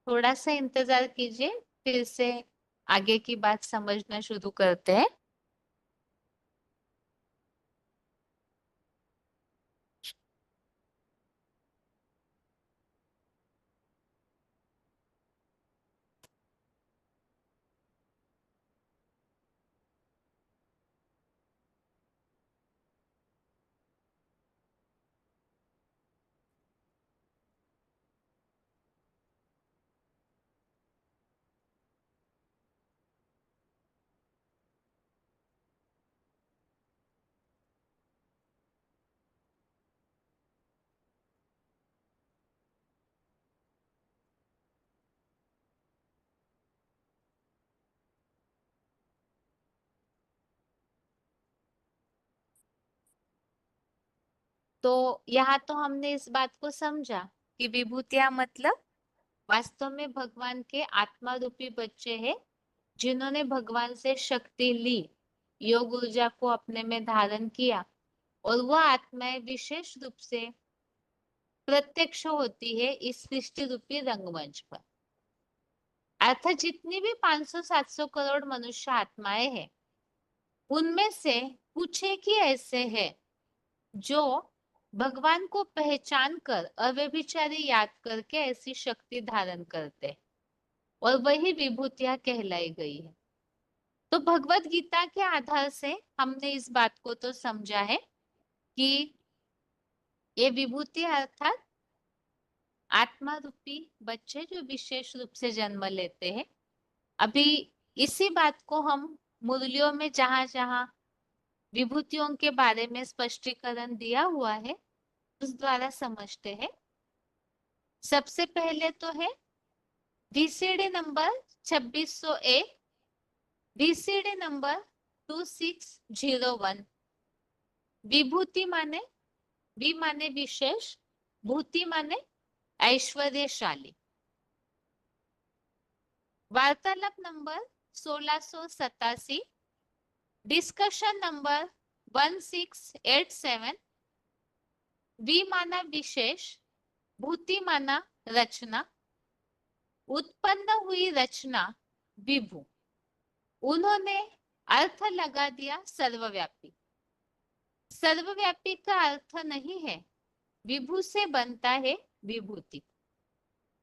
थोड़ा सा इंतजार कीजिए, फिर से आगे की बात समझना शुरू करते हैं। तो यहाँ तो हमने इस बात को समझा कि विभूतियां मतलब वास्तव में भगवान के आत्मा रूपी बच्चे हैं, जिन्होंने भगवान से शक्ति ली, योग ऊर्जा को अपने में धारण किया, और वह आत्माएं विशेष रूप से प्रत्यक्ष होती है इस सृष्टि रूपी रंगमंच पर। अर्थात जितनी भी 500-700 करोड़ मनुष्य आत्माएं हैं, उनमें से कुछ एक ही ऐसे हैं जो भगवान को पहचान कर अव्यभिचारी याद करके ऐसी शक्ति धारण करते, और वही विभूतियां कहलाई गई है। तो भगवत गीता के आधार से हमने इस बात को तो समझा है कि ये विभूति अर्थात आत्मा रूपी बच्चे जो विशेष रूप से जन्म लेते हैं। अभी इसी बात को हम मुरलियों में जहां जहां विभूतियों के बारे में स्पष्टीकरण दिया हुआ है, उस द्वारा समझते हैं। सबसे पहले तो है VCD नंबर 2601, VCD नंबर 2601। विभूति माने, वि माने विशेष, भूति माने ऐश्वर्यशाली। वार्तालाप नंबर 1687, डिस्कशन नंबर 1687। वि माना विशेष, भूति माना रचना, उत्पन्न हुई रचना विभु। उन्होंने अर्थ लगा दिया सर्वव्यापी। सर्वव्यापी का अर्थ नहीं है विभु से बनता है विभूति,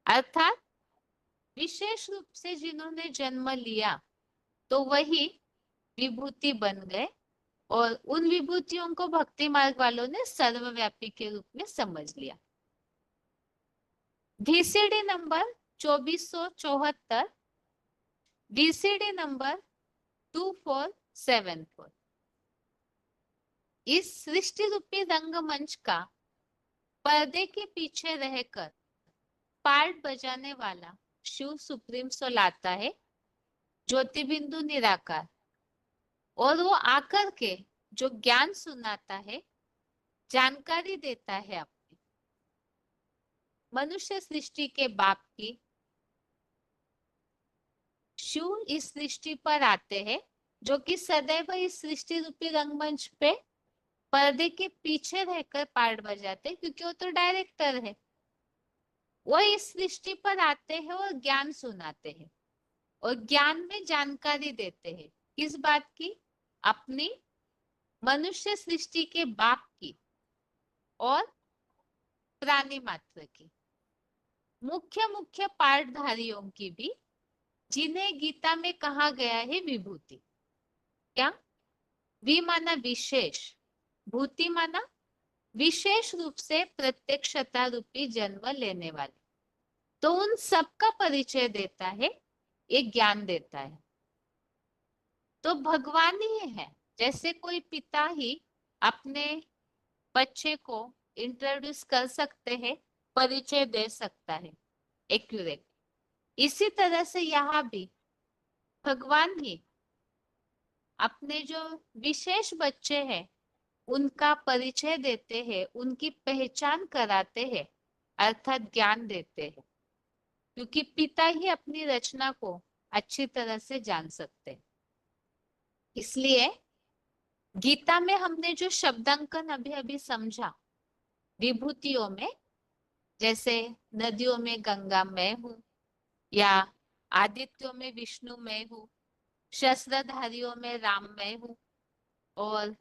अर्थात विशेष रूप से जिन्होंने जन्म लिया तो वही विभूति बन गए, और उन विभूतियों को भक्ति मार्ग वालों ने सर्वव्यापी के रूप में समझ लिया। VCD number 2474, VCD number 2474। इस सृष्टि रूपी रंगमंच का पर्दे के पीछे रहकर पार्ट बजाने वाला शिव सुप्रीम सोल आता है, ज्योति बिंदु निराकार, और वो आकर के जो ज्ञान सुनाता है, जानकारी देता है अपनी मनुष्य सृष्टि के बाप की। शिव इस सृष्टि पर आते हैं, जो कि सदैव इस सृष्टि रूपी रंगमंच पे पर्दे के पीछे रहकर पार्ट बजाते हैं, क्योंकि वो तो डायरेक्टर है। वो इस सृष्टि पर आते हैं और ज्ञान सुनाते हैं, और ज्ञान में जानकारी देते हैं। किस बात की? अपनी मनुष्य सृष्टि के बाप की और प्राणी मात्र की, मुख्य मुख्य पाठधारियों की भी, जिन्हें गीता में कहा गया है विभूति। क्या? वि माना विशेष, भूति माना विशेष रूप से प्रत्यक्षता रूपी जन्म लेने वाले। तो उन सबका परिचय देता है, ये ज्ञान देता है। तो भगवान ही है। जैसे कोई पिता ही अपने बच्चे को इंट्रोड्यूस कर सकते हैं, परिचय दे सकता है एक्यूरेट, इसी तरह से यहाँ भी भगवान ही अपने जो विशेष बच्चे हैं उनका परिचय देते हैं, उनकी पहचान कराते हैं, अर्थात ज्ञान देते हैं, क्योंकि पिता ही अपनी रचना को अच्छी तरह से जान सकते हैं। इसलिए गीता में हमने जो शब्दांकन अभी अभी समझा विभूतियों में, जैसे नदियों में गंगा मैं हूँ, या आदित्यों में विष्णु मैं हूँ, शस्त्रधारियों में राम मैं हूँ, और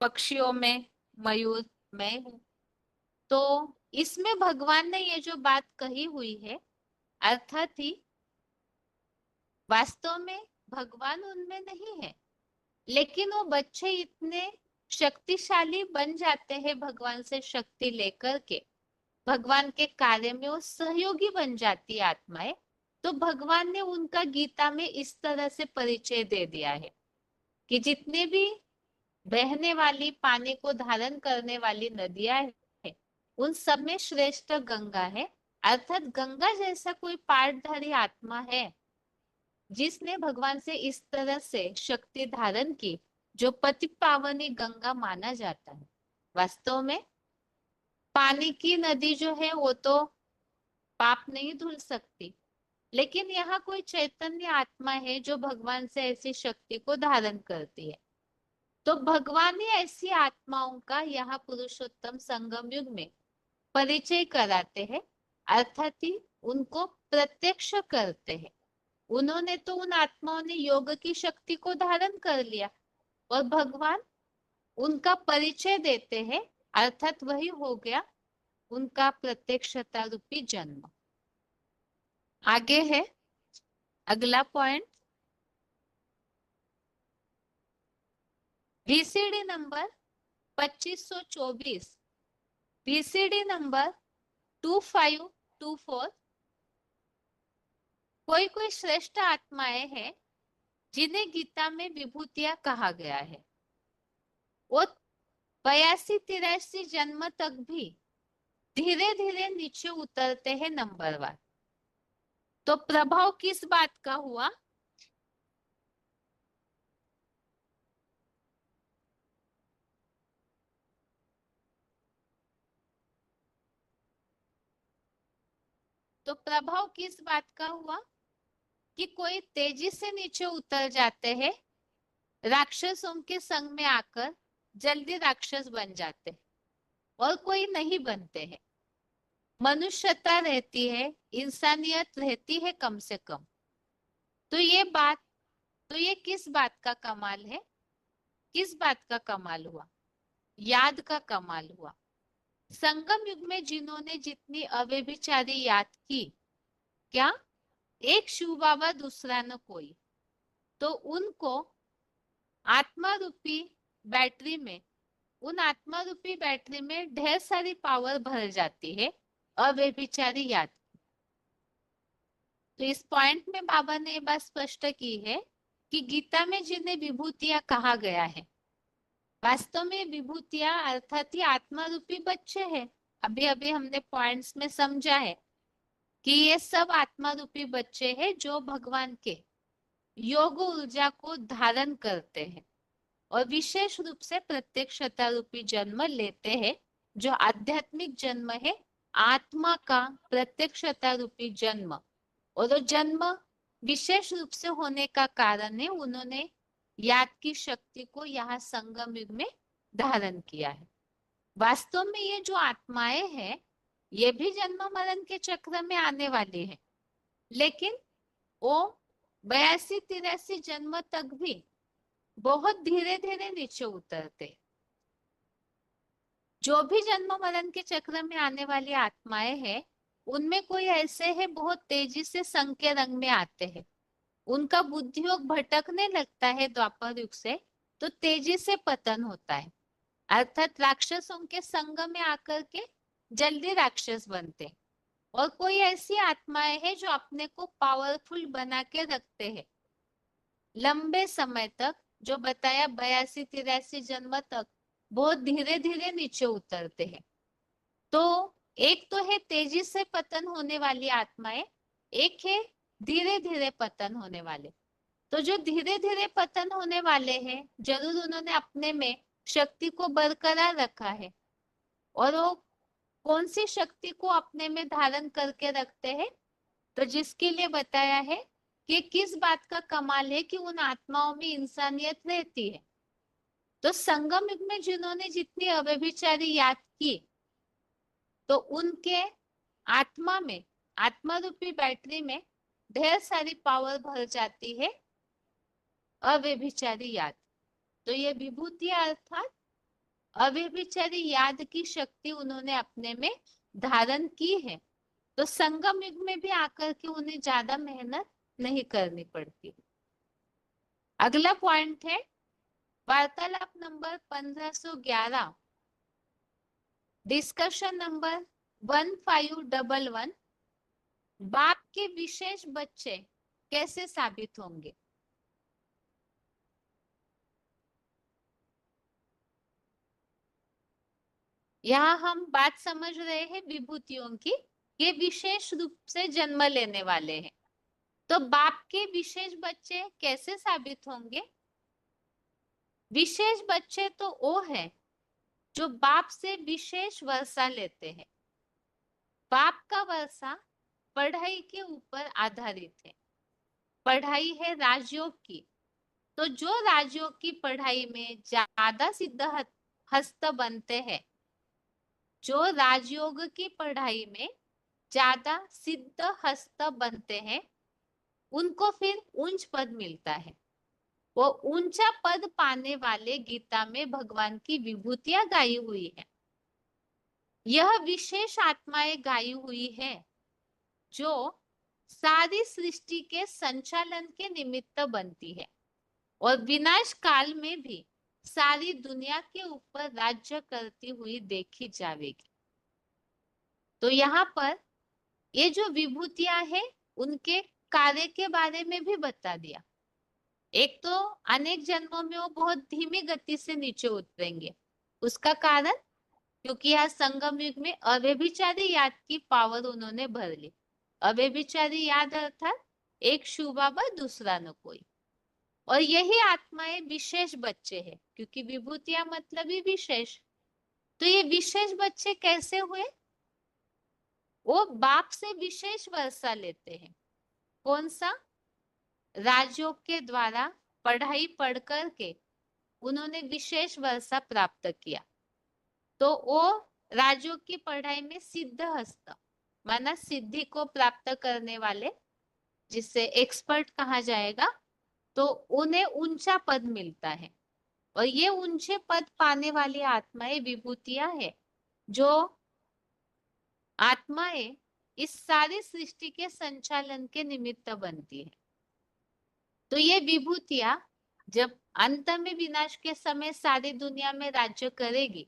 पक्षियों में मयूर मैं हूँ। तो इसमें भगवान ने ये जो बात कही हुई है, अर्थात ही वास्तव में भगवान उनमें नहीं है, लेकिन वो बच्चे इतने शक्तिशाली बन जाते हैं भगवान से शक्ति लेकर के, भगवान के कार्य में वो सहयोगी बन जाती है आत्माएं। तो भगवान ने उनका गीता में इस तरह से परिचय दे दिया है कि जितने भी बहने वाली पानी को धारण करने वाली नदियां है, उन सब में श्रेष्ठ गंगा है। अर्थात गंगा जैसा कोई पाठधारी आत्मा है जिसने भगवान से इस तरह से शक्ति धारण की, जो पति पावनी गंगा माना जाता है। वास्तव में पानी की नदी जो है वो तो पाप नहीं धुल सकती, लेकिन यहाँ कोई चैतन्य आत्मा है जो भगवान से ऐसी शक्ति को धारण करती है। तो भगवान ही ऐसी आत्माओं का यहाँ पुरुषोत्तम संगम युग में परिचय कराते हैं, अर्थात ही उनको प्रत्यक्ष करते हैं। उन्होंने तो उन आत्माओं ने योग की शक्ति को धारण कर लिया, और भगवान उनका परिचय देते हैं, अर्थात वही हो गया उनका प्रत्यक्षता रूपी जन्म। आगे है अगला point, VCD number 2524, VCD number 2524। कोई कोई श्रेष्ठ आत्माएं हैं जिन्हें गीता में विभूतियां कहा गया है, वो 82-83 जन्म तक भी धीरे धीरे नीचे उतरते हैं नंबरवार। तो प्रभाव किस बात का हुआ? तो प्रभाव किस बात का हुआ कि कोई तेजी से नीचे उतर जाते हैं, राक्षसों के संग में आकर जल्दी राक्षस बन जाते हैं, और कोई नहीं बनते हैं। मनुष्यता रहती है, इंसानियत रहती है कम से कम। तो ये बात, तो ये किस बात का कमाल है? किस बात का कमाल हुआ? याद का कमाल हुआ। संगम युग में जिन्होंने जितनी अव्यभिचारी याद की, क्या एक शिव बाबा दूसरा न कोई, तो उनको आत्मा रूपी बैटरी में, उन आत्मा रूपी बैटरी में ढेर सारी पावर भर जाती है अव्यभिचारी याद। तो इस पॉइंट में बाबा ने ये बात स्पष्ट की है कि गीता में जिन्हें विभूतियां कहा गया है, वास्तव में विभूतियां अर्थात ही आत्मा रूपी बच्चे हैं। अभी अभी हमने पॉइंट्स में समझा है कि ये सब आत्मा रूपी बच्चे हैं जो भगवान के योग ऊर्जा को धारण करते हैं, और विशेष रूप से प्रत्यक्षता रूपी जन्म लेते हैं, जो आध्यात्मिक जन्म है, आत्मा का प्रत्यक्षता रूपी जन्म। और वो जन्म विशेष रूप से होने का कारण है उन्होंने याद की शक्ति को यहाँ संगम युग में धारण किया है। वास्तव में ये जो आत्माएं हैं, ये भी जन्म मरण के चक्र में आने वाली है, लेकिन वो 82-83 जन्म तक भी बहुत धीरे धीरे नीचे उतरते। जो भी जन्म मरण के चक्र में आने वाली आत्माएं हैं, उनमें कोई ऐसे है बहुत तेजी से संख्या रंग में आते हैं, उनका बुद्धि योग भटकने लगता है द्वापर युग से, तो तेजी से पतन होता है, अर्थात राक्षसों के संग में आकर के जल्दी राक्षस बनते। और कोई ऐसी आत्माएं हैं जो अपने को पावरफुल बना के रखते हैं लंबे समय तक, जो बताया 82-83 जन्म तक बहुत धीरे धीरे नीचे उतरते हैं। तो एक तो है तेजी से पतन होने वाली आत्माएं, एक है धीरे धीरे पतन होने वाले। तो जो धीरे धीरे पतन होने वाले हैं, जरूर उन्होंने अपने में शक्ति को बरकरार रखा है, और वो कौन सी शक्ति को अपने में धारण करके रखते हैं? तो जिसके लिए बताया है कि किस बात का कमाल है कि उन आत्माओं में इंसानियत रहती है, तो संगम युग में जिन्होंने जितनी अव्यभिचारी याद की, तो उनके आत्मा में, आत्मा रूपी बैटरी में ढेर सारी पावर भर जाती है अव्यभिचारी याद। तो ये विभूति अर्थात अव्यभिचारी याद की शक्ति उन्होंने अपने में धारण की है। तो संगम युग में भी आकर के उन्हें ज्यादा मेहनत नहीं करनी पड़ती। अगला पॉइंट है वार्तालाप नंबर 1511, डिस्कशन नंबर 1511, बाप के विशेष बच्चे कैसे साबित होंगे। यहाँ हम बात समझ रहे हैं विभूतियों की, ये विशेष रूप से जन्म लेने वाले हैं। तो बाप के विशेष बच्चे कैसे साबित होंगे। विशेष बच्चे तो वो है जो बाप से विशेष वर्षा लेते हैं। बाप का वर्षा पढ़ाई के ऊपर आधारित है। पढ़ाई है राजयोग की, तो जो राजयोग की पढ़ाई में ज्यादा सिद्ध हस्त बनते हैं, जो राजयोग की पढ़ाई में ज्यादा सिद्ध हस्त बनते हैं, उनको फिर उच्च पद मिलता है। वो ऊंचा पद पाने वाले गीता में भगवान की विभूतियां गाई हुई है। यह विशेष आत्माएं गाई हुई है जो सारी सृष्टि के संचालन के निमित्त बनती है और विनाश काल में भी सारी दुनिया के ऊपर राज्य करती हुई देखी जाएगी। तो यहाँ पर ये जो विभूतियां हैं उनके कार्य के बारे में भी बता दिया। एक तो अनेक जन्मों में वो बहुत धीमी गति से नीचे उतरेंगे, उसका कारण क्योंकि यह संगम युग में अव्यभिचारी याद की पावर उन्होंने भर ली। अव्यभिचारी याद अर्थात एक शिव बाबा दूसरा न कोई। और यही आत्माएं विशेष बच्चे हैं, क्योंकि विभूतियां मतलब ही विशेष। तो ये विशेष बच्चे कैसे हुए। वो बाप से विशेष वर्षा लेते हैं। कौन सा। राजयोग के द्वारा पढ़ाई पढ़ करके उन्होंने विशेष वर्षा प्राप्त किया। तो वो राजयोग की पढ़ाई में सिद्ध हस्त माना सिद्धि को प्राप्त करने वाले, जिससे एक्सपर्ट कहा जाएगा, तो उन्हें ऊंचा पद मिलता है। और ये ऊंचे पद पाने वाली आत्माएं विभूतियां है जो आत्माएं इस सारी सृष्टि के संचालन के निमित्त बनती है। तो ये विभूतियां जब अंत में विनाश के समय सारी दुनिया में राज्य करेगी,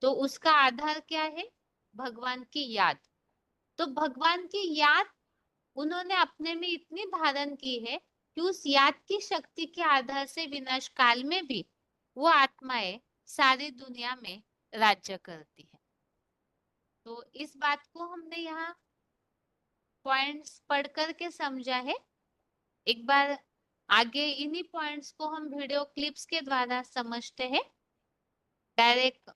तो उसका आधार क्या है। भगवान की याद। तो भगवान की याद उन्होंने अपने में इतनी धारण की है कि उस याद की शक्ति के आधार से विनाश काल में भी वो आत्माएं सारी दुनिया में राज्य करती है। तो इस बात को हमने यहाँ पॉइंट्स पढ़ करके समझा है। एक बार आगे इन्हीं पॉइंट्स को हम वीडियो क्लिप्स के द्वारा समझते हैं। डायरेक्ट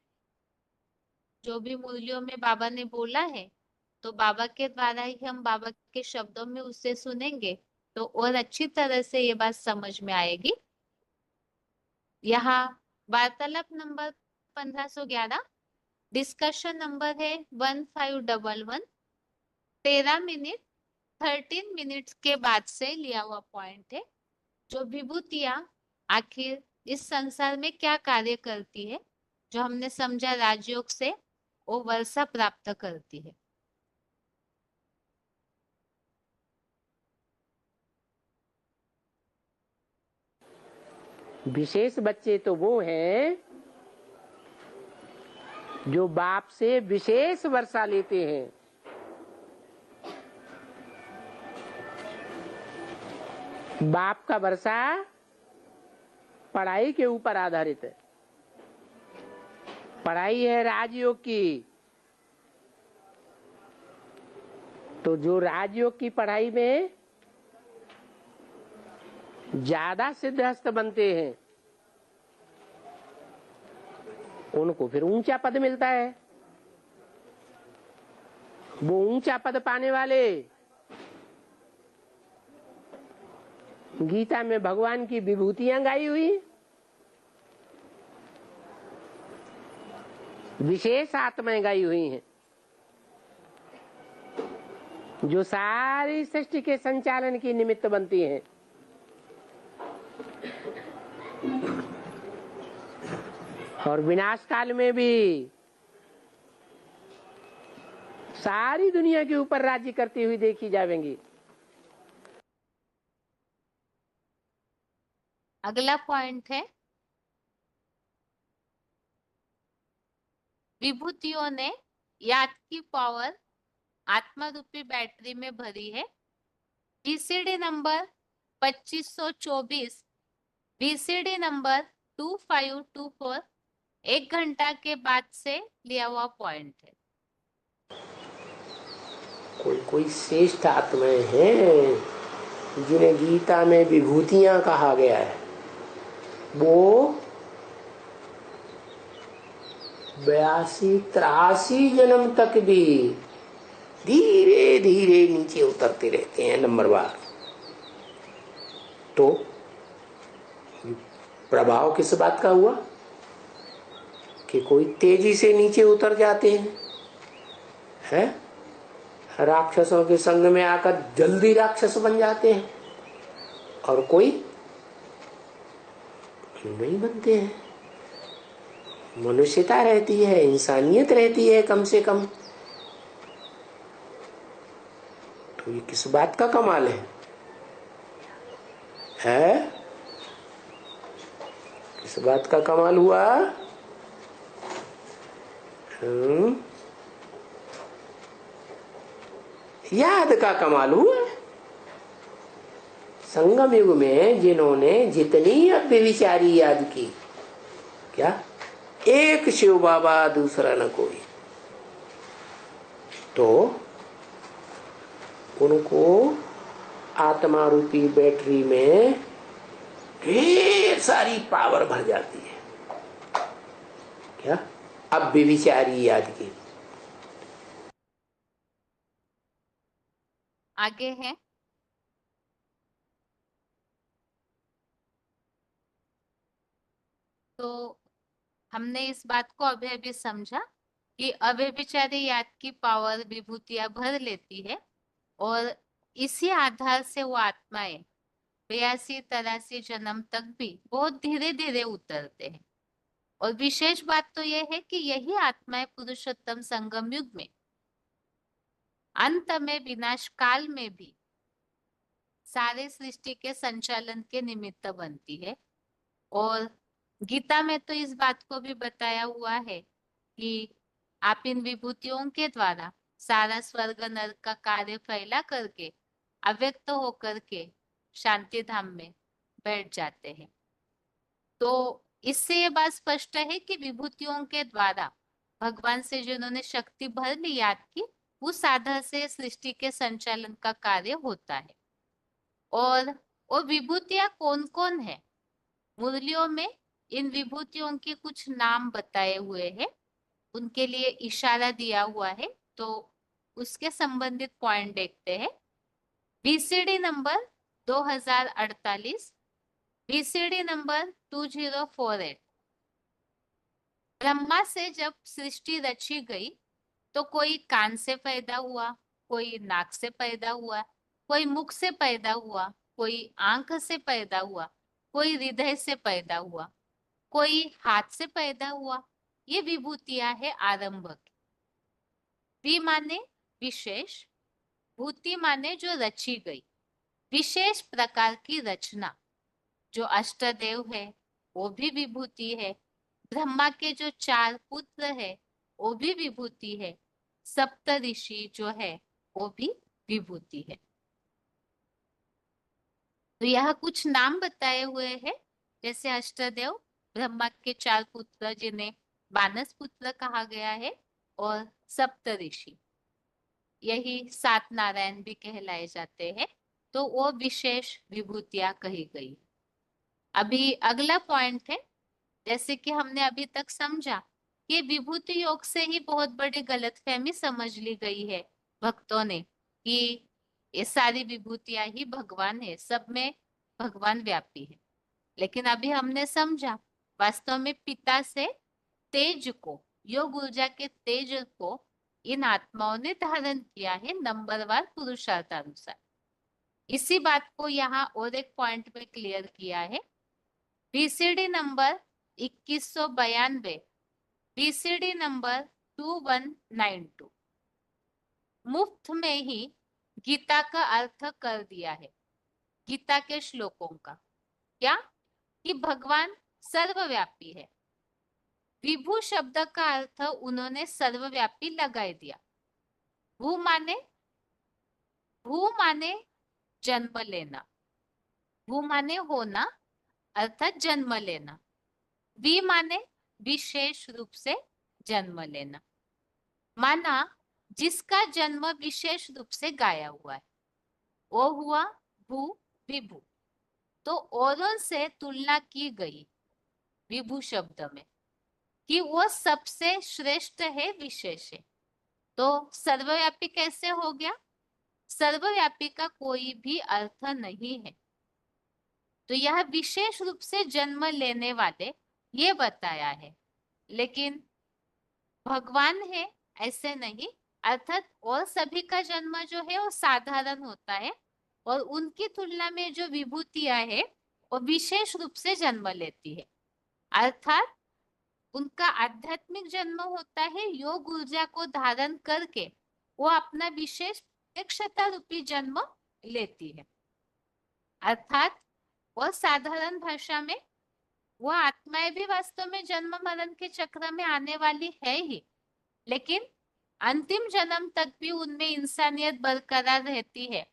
जो भी मूल्यों में बाबा ने बोला है, तो बाबा के द्वारा ही हम बाबा के शब्दों में उसे सुनेंगे, तो और अच्छी तरह से ये बात समझ में आएगी। यहाँ वार्तालाप नंबर 1511, डिस्कशन नंबर है 1511, 13 मिनट 13 मिनट्स के बाद से लिया हुआ पॉइंट है। जो विभूतियां आखिर इस संसार में क्या कार्य करती है, जो हमने समझा राजयोग से वो वर्षा प्राप्त करती है। विशेष बच्चे तो वो हैं जो बाप से विशेष वर्षा लेते हैं। बाप का वर्षा पढ़ाई के ऊपर आधारित है। पढ़ाई है राजयोग की, तो जो राजयोग की पढ़ाई में ज्यादा सिद्धहस्त बनते हैं उनको फिर ऊंचा पद मिलता है। वो ऊंचा पद पाने वाले गीता में भगवान की विभूतियां गाई हुई, विशेष आत्माएं गाई हुई हैं जो सारी सृष्टि के संचालन की निमित्त बनती हैं। और विनाश काल में भी सारी दुनिया के ऊपर राज्य करती हुई देखी जाएंगी। अगला पॉइंट है, विभूतियों ने याद की पावर आत्मा रूपी बैटरी में भरी है। वीसीडी नंबर 2524, वीसीडी नंबर 2524 1 घंटा के बाद से लिया हुआ पॉइंट है। कोई कोई श्रेष्ठ आत्माएं हैं जिन्हें गीता में विभूतियां कहा गया है, वो 82-83 जन्म तक भी धीरे धीरे नीचे उतरते रहते हैं नंबरवार। तो प्रभाव किस बात का हुआ कि कोई तेजी से नीचे उतर जाते हैं, राक्षसों के संग में आकर जल्दी राक्षस बन जाते हैं, और कोई नहीं बनते हैं। मनुष्यता रहती है, इंसानियत रहती है कम से कम। तो ये किस बात का कमाल है? किस बात का कमाल हुआ? याद का कमाल हुआ। संगम युग में जिन्होंने जितनी अव्यभिचारी याद की, क्या एक शिव बाबा दूसरा न कोई, तो उनको आत्मा रूपी बैटरी में ढेर सारी पावर भर जाती है। क्या अव्यभिचारी याद की। आगे है, तो हमने इस बात को अभी अभी समझा कि अव्यभिचारी याद की पावर विभूतियां भर लेती है, और इसी आधार से वो आत्माएं 82-83 जन्म तक भी बहुत धीरे धीरे उतरते हैं। और विशेष बात तो यह है कि यही आत्माएं पुरुषोत्तम संगम युग में अंत में विनाश काल में भी सारे सृष्टि के संचालन के निमित्त बनती है। और गीता में तो इस बात को भी बताया हुआ है कि आप इन विभूतियों के द्वारा सारा स्वर्ग नरक का कार्य फैला करके अव्यक्त होकर के शांति धाम में बैठ जाते हैं। तो इससे ये बात स्पष्ट है कि विभूतियों के द्वारा भगवान से जिन्होंने शक्ति भर ली याद की, उस आधार से सृष्टि के संचालन का कार्य होता है। और वो विभूतियां कौन कौन है? मुरलियों में इन विभूतियों के कुछ नाम बताए हुए हैं, उनके लिए इशारा दिया हुआ है, तो उसके संबंधित पॉइंट देखते हैं। VCD number 2048, VCD number 2048। Brahma से जब सृष्टि रची गई तो कोई कान से पैदा हुआ, कोई नाक से पैदा हुआ, कोई मुख से पैदा हुआ, कोई आंख से पैदा हुआ, कोई हृदय से पैदा हुआ, कोई हाथ से पैदा हुआ। ये विभूतियां है आरंभक। वि माने विशेष, भूति माने जो रची गई, विशेष प्रकार की रचना। जो अष्टदेव है वो भी विभूति है। ब्रह्मा के जो 4 पुत्र है वो भी विभूति है। सप्त ऋषि जो है वो भी विभूति है। तो यह कुछ नाम बताए हुए हैं, जैसे अष्टदेव, ब्रह्मा के 4 पुत्र जिन्हें मानस पुत्र कहा गया है, और सप्त ऋषि, यही 7 नारायण भी कहलाए जाते हैं। तो वो विशेष विभूतियां कही गई। अभी अगला पॉइंट है, जैसे कि हमने अभी तक समझा कि विभूति योग से ही बहुत बड़ी गलतफहमी समझ ली गई है भक्तों ने कि ये सारी विभूतियां ही भगवान है, सब में भगवान व्यापी है। लेकिन अभी हमने समझा वास्तव में पिता से तेज को योग ऊर्जा के तेज को इन आत्माओं ने धारण किया है नंबरवार पुरुषार्थानुसार। इसी बात को यहाँ और एक पॉइंट में क्लियर किया है। बीसीडी नंबर 2192, बीसीडी नंबर 2192 मुफ्त में ही गीता का अर्थ कर दिया है। गीता के श्लोकों का क्या कि भगवान सर्वव्यापी है। विभु शब्द का अर्थ उन्होंने सर्वव्यापी लगा दिया। भू माने जन्म लेना, भू माने होना अर्थात जन्म लेना, वी माने विशेष रूप से जन्म लेना। माना जिसका जन्म विशेष रूप से गाया हुआ है वो हुआ भू विभू। तो औरों से तुलना की गई विभू शब्द में कि वो सबसे श्रेष्ठ है, विशेष है। तो सर्वव्यापी कैसे हो गया? सर्वव्यापी का कोई भी अर्थ नहीं है। तो यह विशेष रूप से जन्म लेने वाले ये बताया है, लेकिन भगवान है ऐसे नहीं। अर्थात और सभी का जन्म जो है वो साधारण होता है और उनकी तुलना में जो विभूतियां है वो विशेष रूप से जन्म लेती है। अर्थात उनका आध्यात्मिक जन्म होता है योग ऊर्जा को धारण करके, वो अपना विशेष प्रत्यक्षता रूपी जन्म लेती है। अर्थात वो साधारण भाषा में वो आत्माएं भी वास्तव में जन्म मरण के चक्र में आने वाली है ही, लेकिन अंतिम जन्म तक भी उनमें इंसानियत बरकरार रहती है।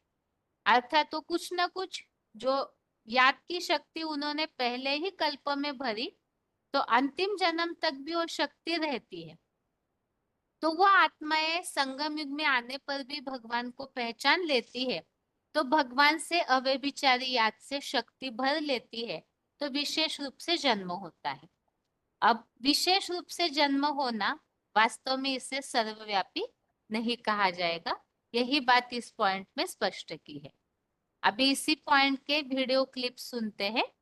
अर्थात तो कुछ न कुछ जो याद की शक्ति उन्होंने पहले ही कल्प में भरी, तो अंतिम जन्म तक भी वो शक्ति रहती है। तो वो आत्माएं संगम युग में आने पर भी भगवान को पहचान लेती है, तो भगवान से अव्यभिचारी याद से शक्ति भर लेती है, तो विशेष रूप से जन्म होता है। अब विशेष रूप से जन्म होना वास्तव में इसे सर्वव्यापी नहीं कहा जाएगा। यही बात इस पॉइंट में स्पष्ट की है। अभी इसी पॉइंट के वीडियो क्लिप सुनते हैं।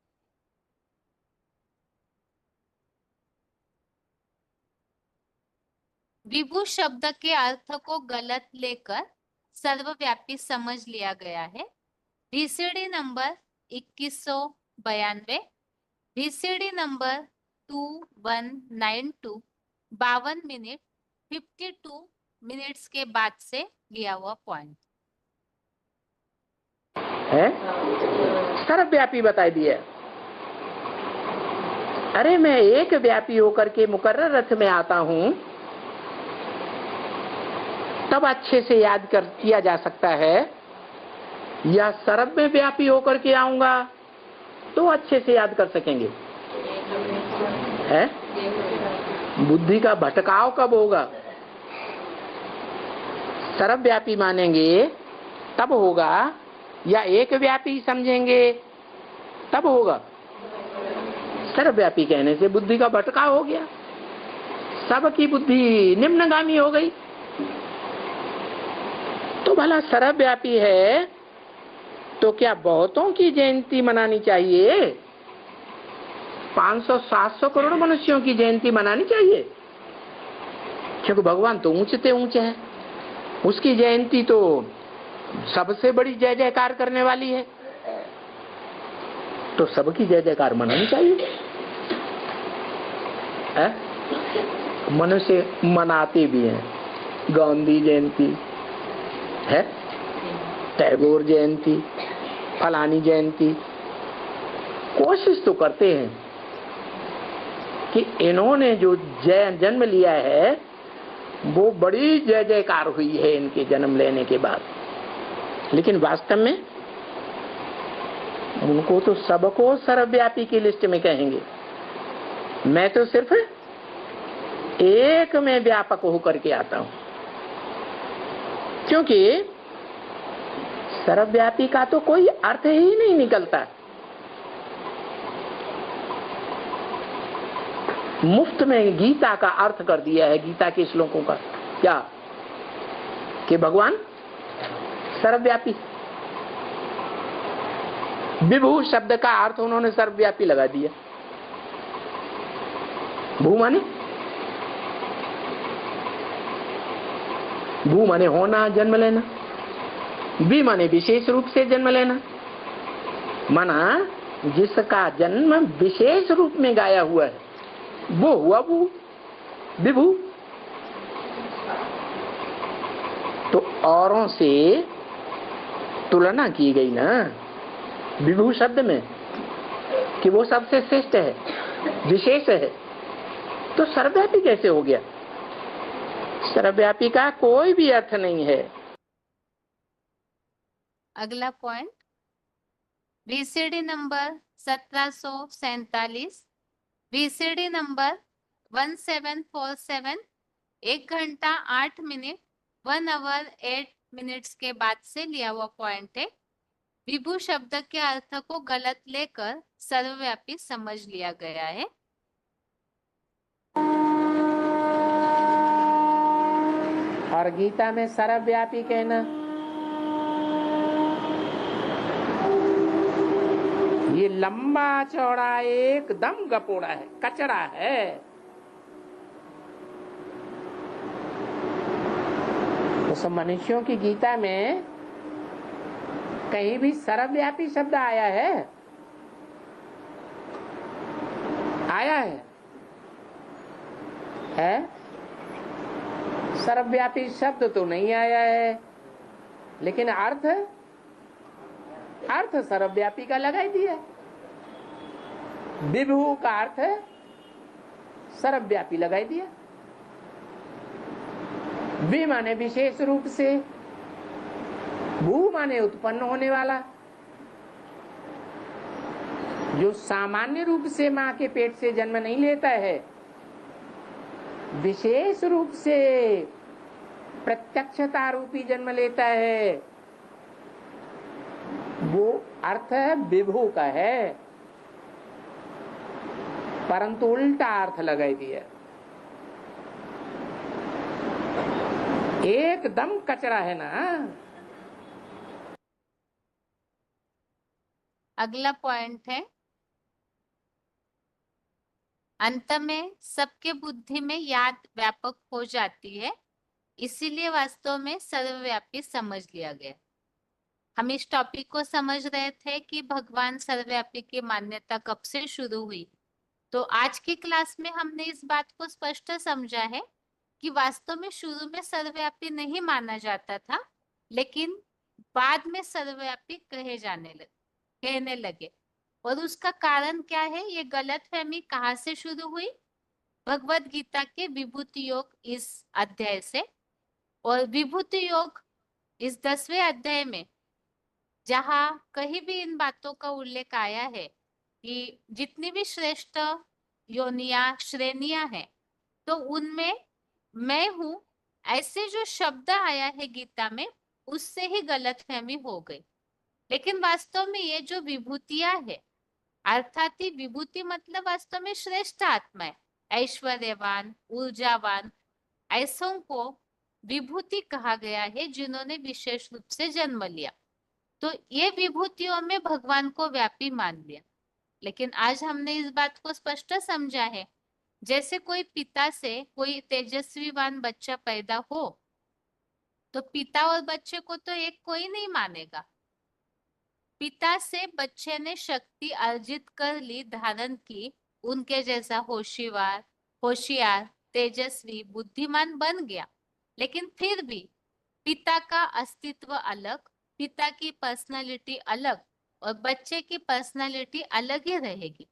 विभू शब्द के अर्थ को गलत लेकर सर्वव्यापी समझ लिया गया है। BCD number 2192, BCD number 2192 52 minute 52 minutes के बाद से लिया हुआ पॉइंट है। सर्वव्यापी बताई दिया। अरे मैं एक व्यापी होकर के मुकर्रर रथ में आता हूं, तब अच्छे से याद कर किया जा सकता है, या सर्व में व्यापी होकर के आऊंगा तो अच्छे से याद कर सकेंगे। है बुद्धि का भटकाव कब होगा? सर्वव्यापी मानेंगे तब होगा, या एक व्यापी समझेंगे तब होगा? सर्वव्यापी कहने से बुद्धि का भटकाव हो गया, सबकी बुद्धि निम्नगामी हो गई। तो भला सर्वव्यापी है तो क्या बहुतों की जयंती मनानी चाहिए? 500-700 करोड़ मनुष्यों की जयंती मनानी चाहिए? क्योंकि भगवान तो ऊंचे ऊंचे है, उसकी जयंती तो सबसे बड़ी जय जयकार करने वाली है, तो सबकी जय जयकार मनानी चाहिए। मनुष्य मनाते भी हैं, गांधी जयंती है, टैगोर जयंती, फलानी जयंती, कोशिश तो करते हैं कि इन्होंने जो जन्म लिया है वो बड़ी जय जयकार हुई है इनके जन्म लेने के बाद, लेकिन वास्तव में उनको तो सबको सर्वव्यापी की लिस्ट में कहेंगे। मैं तो सिर्फ एक में व्यापक होकर के आता हूं, क्योंकि सर्वव्यापी का तो कोई अर्थ ही नहीं निकलता। मुफ्त में गीता का अर्थ कर दिया है, गीता के श्लोकों का क्या कि भगवान सर्वव्यापी। विभू शब्द का अर्थ उन्होंने सर्वव्यापी लगा दिया। भू माने भू माने होना, जन्म लेना। बी माने विशेष रूप से जन्म लेना, माना जिसका जन्म विशेष रूप में गाया हुआ है वो हुआ भू, विभू। तो औरों से तुलना की गई ना विभू शब्द में कि वो सबसे श्रेष्ठ है, विशेष है, तो सर्वव्यापी कैसे हो गया? सर्वव्यापी का कोई भी अर्थ नहीं है। अगला point, VCD number 1747, VCD number 1747, 1 घंटा 8 मिनट 1 आवर 8 मिनट्स के बाद से लिया हुआ पॉइंट है। विभू शब्द के अर्थ को गलत लेकर सर्वव्यापी समझ लिया गया है। और गीता में सर्वव्यापी कहना, ये लंबा चौड़ा एकदम गपोड़ा है, कचरा है। तो सब मनुष्यों की गीता में कहीं भी सर्वव्यापी शब्द आया है? आया है? सर्वव्यापी शब्द तो नहीं आया है, लेकिन अर्थ सर्वव्यापी का लगाई दिया। विभू का अर्थ सर्वव्यापी लगाई दिया। वि माने विशेष रूप से, भू माने उत्पन्न होने वाला, जो सामान्य रूप से मां के पेट से जन्म नहीं लेता है, विशेष रूप से प्रत्यक्षता रूपी जन्म लेता है, वो अर्थ विभू का है, परंतु उल्टा अर्थ लगाई दिया, एकदम कचरा है ना। अगला पॉइंट है, अंत में सबके बुद्धि में याद व्यापक हो जाती है, इसीलिए वास्तव में सर्वव्यापी समझ लिया गया। हम इस टॉपिक को समझ रहे थे कि भगवान सर्वव्यापी की मान्यता कब से शुरू हुई। तो आज की क्लास में हमने इस बात को स्पष्ट समझा है कि वास्तव में शुरू में सर्वव्यापी नहीं माना जाता था, लेकिन बाद में सर्वव्यापी कहने लगे। और उसका कारण क्या है? ये गलतफहमी कहाँ से शुरू हुई? भगवत गीता के विभूति योग इस अध्याय से। और विभूति योग इस 10वें अध्याय में जहां कहीं भी इन बातों का उल्लेख आया है कि जितनी भी श्रेष्ठ योनिया श्रेणियां हैं, तो उनमें मैं हूं, ऐसे जो शब्द आया है गीता में, उससे ही गलतफहमी हो गई। लेकिन वास्तव में ये जो विभूतियां है, अर्थात ही विभूति मतलब वास्तव में श्रेष्ठ आत्मा है, ऐश्वर्यवान, ऊर्जावान, ऐसों को विभूति कहा गया है जिन्होंने विशेष रूप से जन्म लिया। तो ये विभूतियों में भगवान को व्यापी मान लिया। लेकिन आज हमने इस बात को स्पष्ट समझा है, जैसे कोई पिता से कोई तेजस्वीवान बच्चा पैदा हो, तो पिता और बच्चे को तो एक कोई नहीं मानेगा। पिता से बच्चे ने शक्ति अर्जित कर ली, धारण की, उनके जैसा होशियार, तेजस्वी, बुद्धिमान बन गया। लेकिन फिर भी पिता का अस्तित्व अलग, पिता की पर्सनालिटी अलग और बच्चे की पर्सनालिटी अलग ही रहेगी।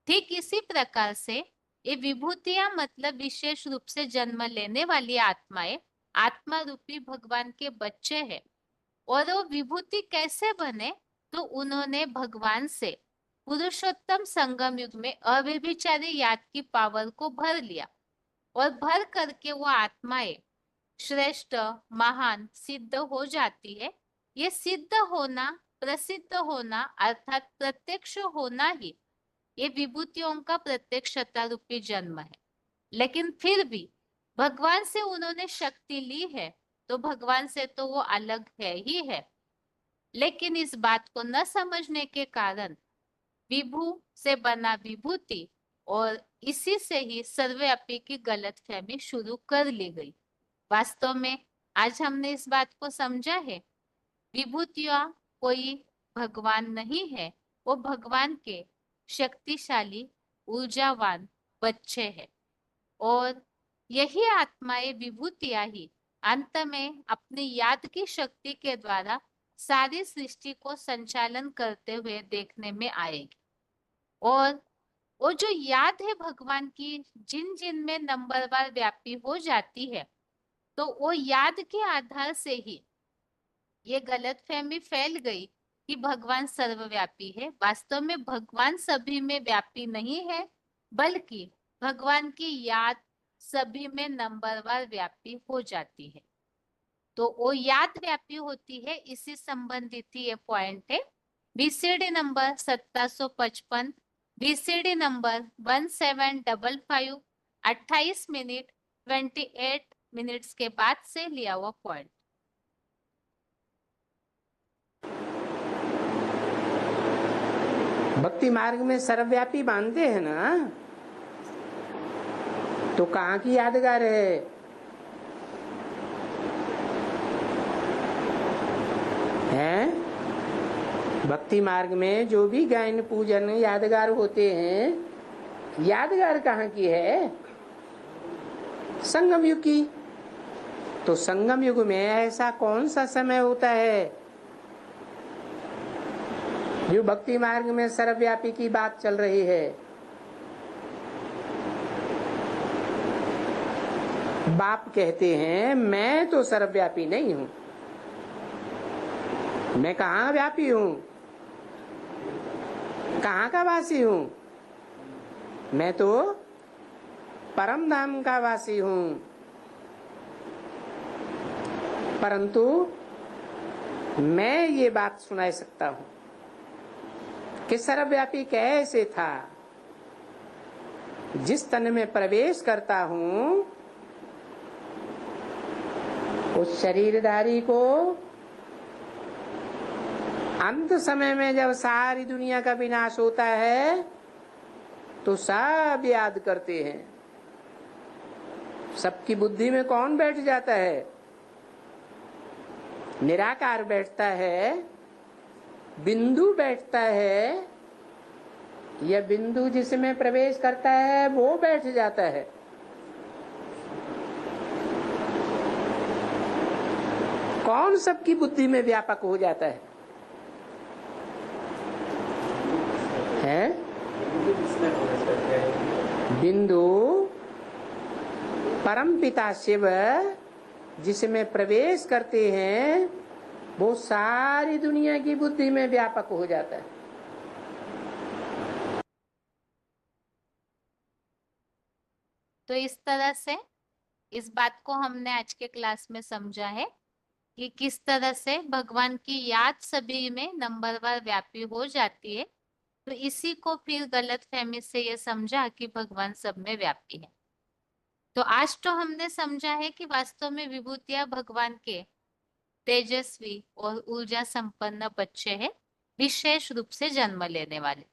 ठीक इसी प्रकार से ये विभूतियां मतलब विशेष रूप से जन्म लेने वाली आत्माएं आत्मा रूपी भगवान के बच्चे हैं। और वो विभूति कैसे बने? तो उन्होंने भगवान से पुरुषोत्तम संगम युग में अव्यभिचारी याद की पावर को भर लिया, और भर करके वो आत्माएं श्रेष्ठ, महान सिद्ध हो जाती है। ये सिद्ध होना, प्रसिद्ध होना अर्थात प्रत्यक्ष होना ही ये विभूतियों का प्रत्यक्षता रूपी जन्म है। लेकिन फिर भी भगवान से उन्होंने शक्ति ली है, तो भगवान से तो वो अलग है ही है। लेकिन इस बात को न समझने के कारण विभू से बना विभूति और इसी से ही सर्वव्यापी की गलतफहमी शुरू कर ली गई। वास्तव में आज हमने इस बात को समझा है। विभूतियां कोई भगवान नहीं है, वो भगवान के शक्तिशाली ऊर्जावान बच्चे हैं। और यही आत्माएं विभूतियां ही अंत में अपनी याद की शक्ति के द्वारा सारी सृष्टि को संचालन करते हुए देखने में आएगी। और वो जो याद है भगवान की जिन जिन में नंबरवार व्यापी हो जाती है, तो वो याद के आधार से ही ये गलतफहमी फैल गई कि भगवान सर्वव्यापी है। वास्तव में भगवान सभी में व्यापी नहीं है, बल्कि भगवान की याद सभी में नंबरवार व्यापी हो जाती है। तो वो याद व्यापी होती है, इसी संबंधित ही ये पॉइंट है। BCD number 1755, BCD number 1755, 28 minute 28 minutes के बाद से लिया हुआ पॉइंट। भक्ति मार्ग में सर्वव्यापी मानते हैं ना, तो कहाँ की यादगार है? भक्ति मार्ग में जो भी गायन पूजन यादगार होते हैं, यादगार कहाँ की है? संगम युग की। तो संगम युग में ऐसा कौन सा समय होता है जो भक्ति मार्ग में सर्वव्यापी की बात चल रही है? बाप कहते हैं मैं तो सर्वव्यापी नहीं हूं। मैं कहाँ व्यापी हूं? कहाँ का वासी हूं? मैं तो परम धाम का वासी हूं। परंतु मैं ये बात सुना सकता हूं कि सर्वव्यापी कैसे था। जिस तन में प्रवेश करता हूं, उस शरीरधारी को अंत समय में जब सारी दुनिया का विनाश होता है तो सब याद करते हैं। सबकी बुद्धि में कौन बैठ जाता है? निराकार बैठता है, बिंदु बैठता है, या बिंदु जिसमें प्रवेश करता है वो बैठ जाता है? कौन सबकी बुद्धि में व्यापक हो जाता है? बिंदु परमपिता शिव जिसमें प्रवेश करते हैं वो सारी दुनिया की बुद्धि में व्यापक हो जाता है। तो इस तरह से इस बात को हमने आज के क्लास में समझा है कि किस तरह से भगवान की याद सभी में नंबरवार व्यापी हो जाती है। तो इसी को फिर गलतफहमी से ये समझा कि भगवान सब में व्यापी है। तो आज तो हमने समझा है कि वास्तव में विभूतियां भगवान के तेजस्वी और ऊर्जा संपन्न बच्चे हैं, विशेष रूप से जन्म लेने वाले।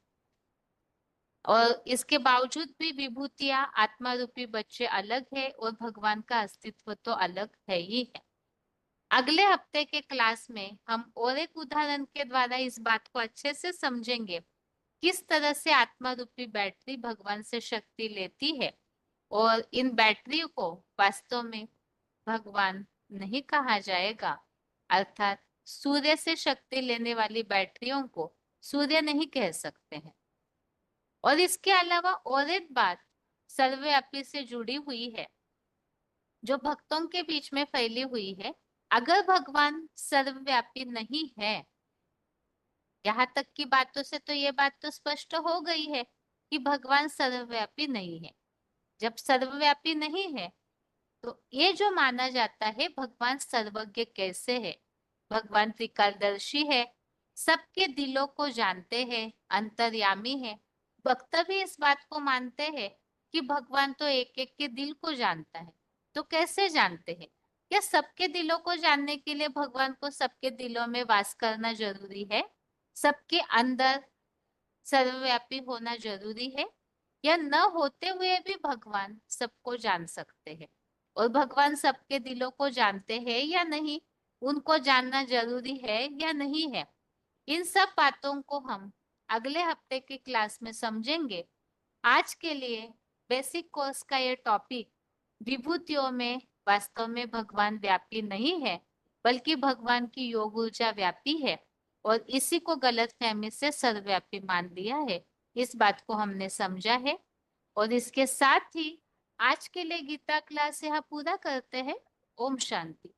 और इसके बावजूद भी विभूतियां आत्मा रूपी बच्चे अलग है और भगवान का अस्तित्व तो अलग है ही है। अगले हफ्ते के क्लास में हम और एक उदाहरण के द्वारा इस बात को अच्छे से समझेंगे, किस तरह से आत्मा रूपी बैटरी भगवान से शक्ति लेती है। और इन बैटरियों को वास्तव में भगवान नहीं कहा जाएगा, अर्थात सूर्य से शक्ति लेने वाली बैटरियों को सूर्य नहीं कह सकते हैं। और इसके अलावा और एक बात सर्वव्यापी से जुड़ी हुई है जो भक्तों के बीच में फैली हुई है। अगर भगवान सर्वव्यापी नहीं है, यहाँ तक की बातों से तो ये बात तो स्पष्ट हो गई है कि भगवान सर्वव्यापी नहीं है। जब सर्वव्यापी नहीं है तो ये जो माना जाता है भगवान सर्वज्ञ कैसे है? भगवान त्रिकालदर्शी है, सबके दिलों को जानते हैं, अंतर्यामी है। भक्त भी इस बात को मानते हैं कि भगवान तो एक एक के दिल को जानता है। तो कैसे जानते हैं? क्या सबके दिलों को जानने के लिए भगवान को सबके दिलों में वास करना जरूरी है? सबके अंदर सर्वव्यापी होना जरूरी है? या न होते हुए भी भगवान सबको जान सकते हैं? और भगवान सबके दिलों को जानते हैं या नहीं, उनको जानना जरूरी है या नहीं है, इन सब बातों को हम अगले हफ्ते की क्लास में समझेंगे। आज के लिए बेसिक कोर्स का ये टॉपिक, विभूतियों में वास्तव में भगवान व्यापी नहीं है, बल्कि भगवान की योग ऊर्जा व्यापी है, और इसी को गलतफहमी से सर्वव्यापी मान लिया है। इस बात को हमने समझा है, और इसके साथ ही आज के लिए गीता क्लास यहाँ पूरा करते हैं। ओम शांति।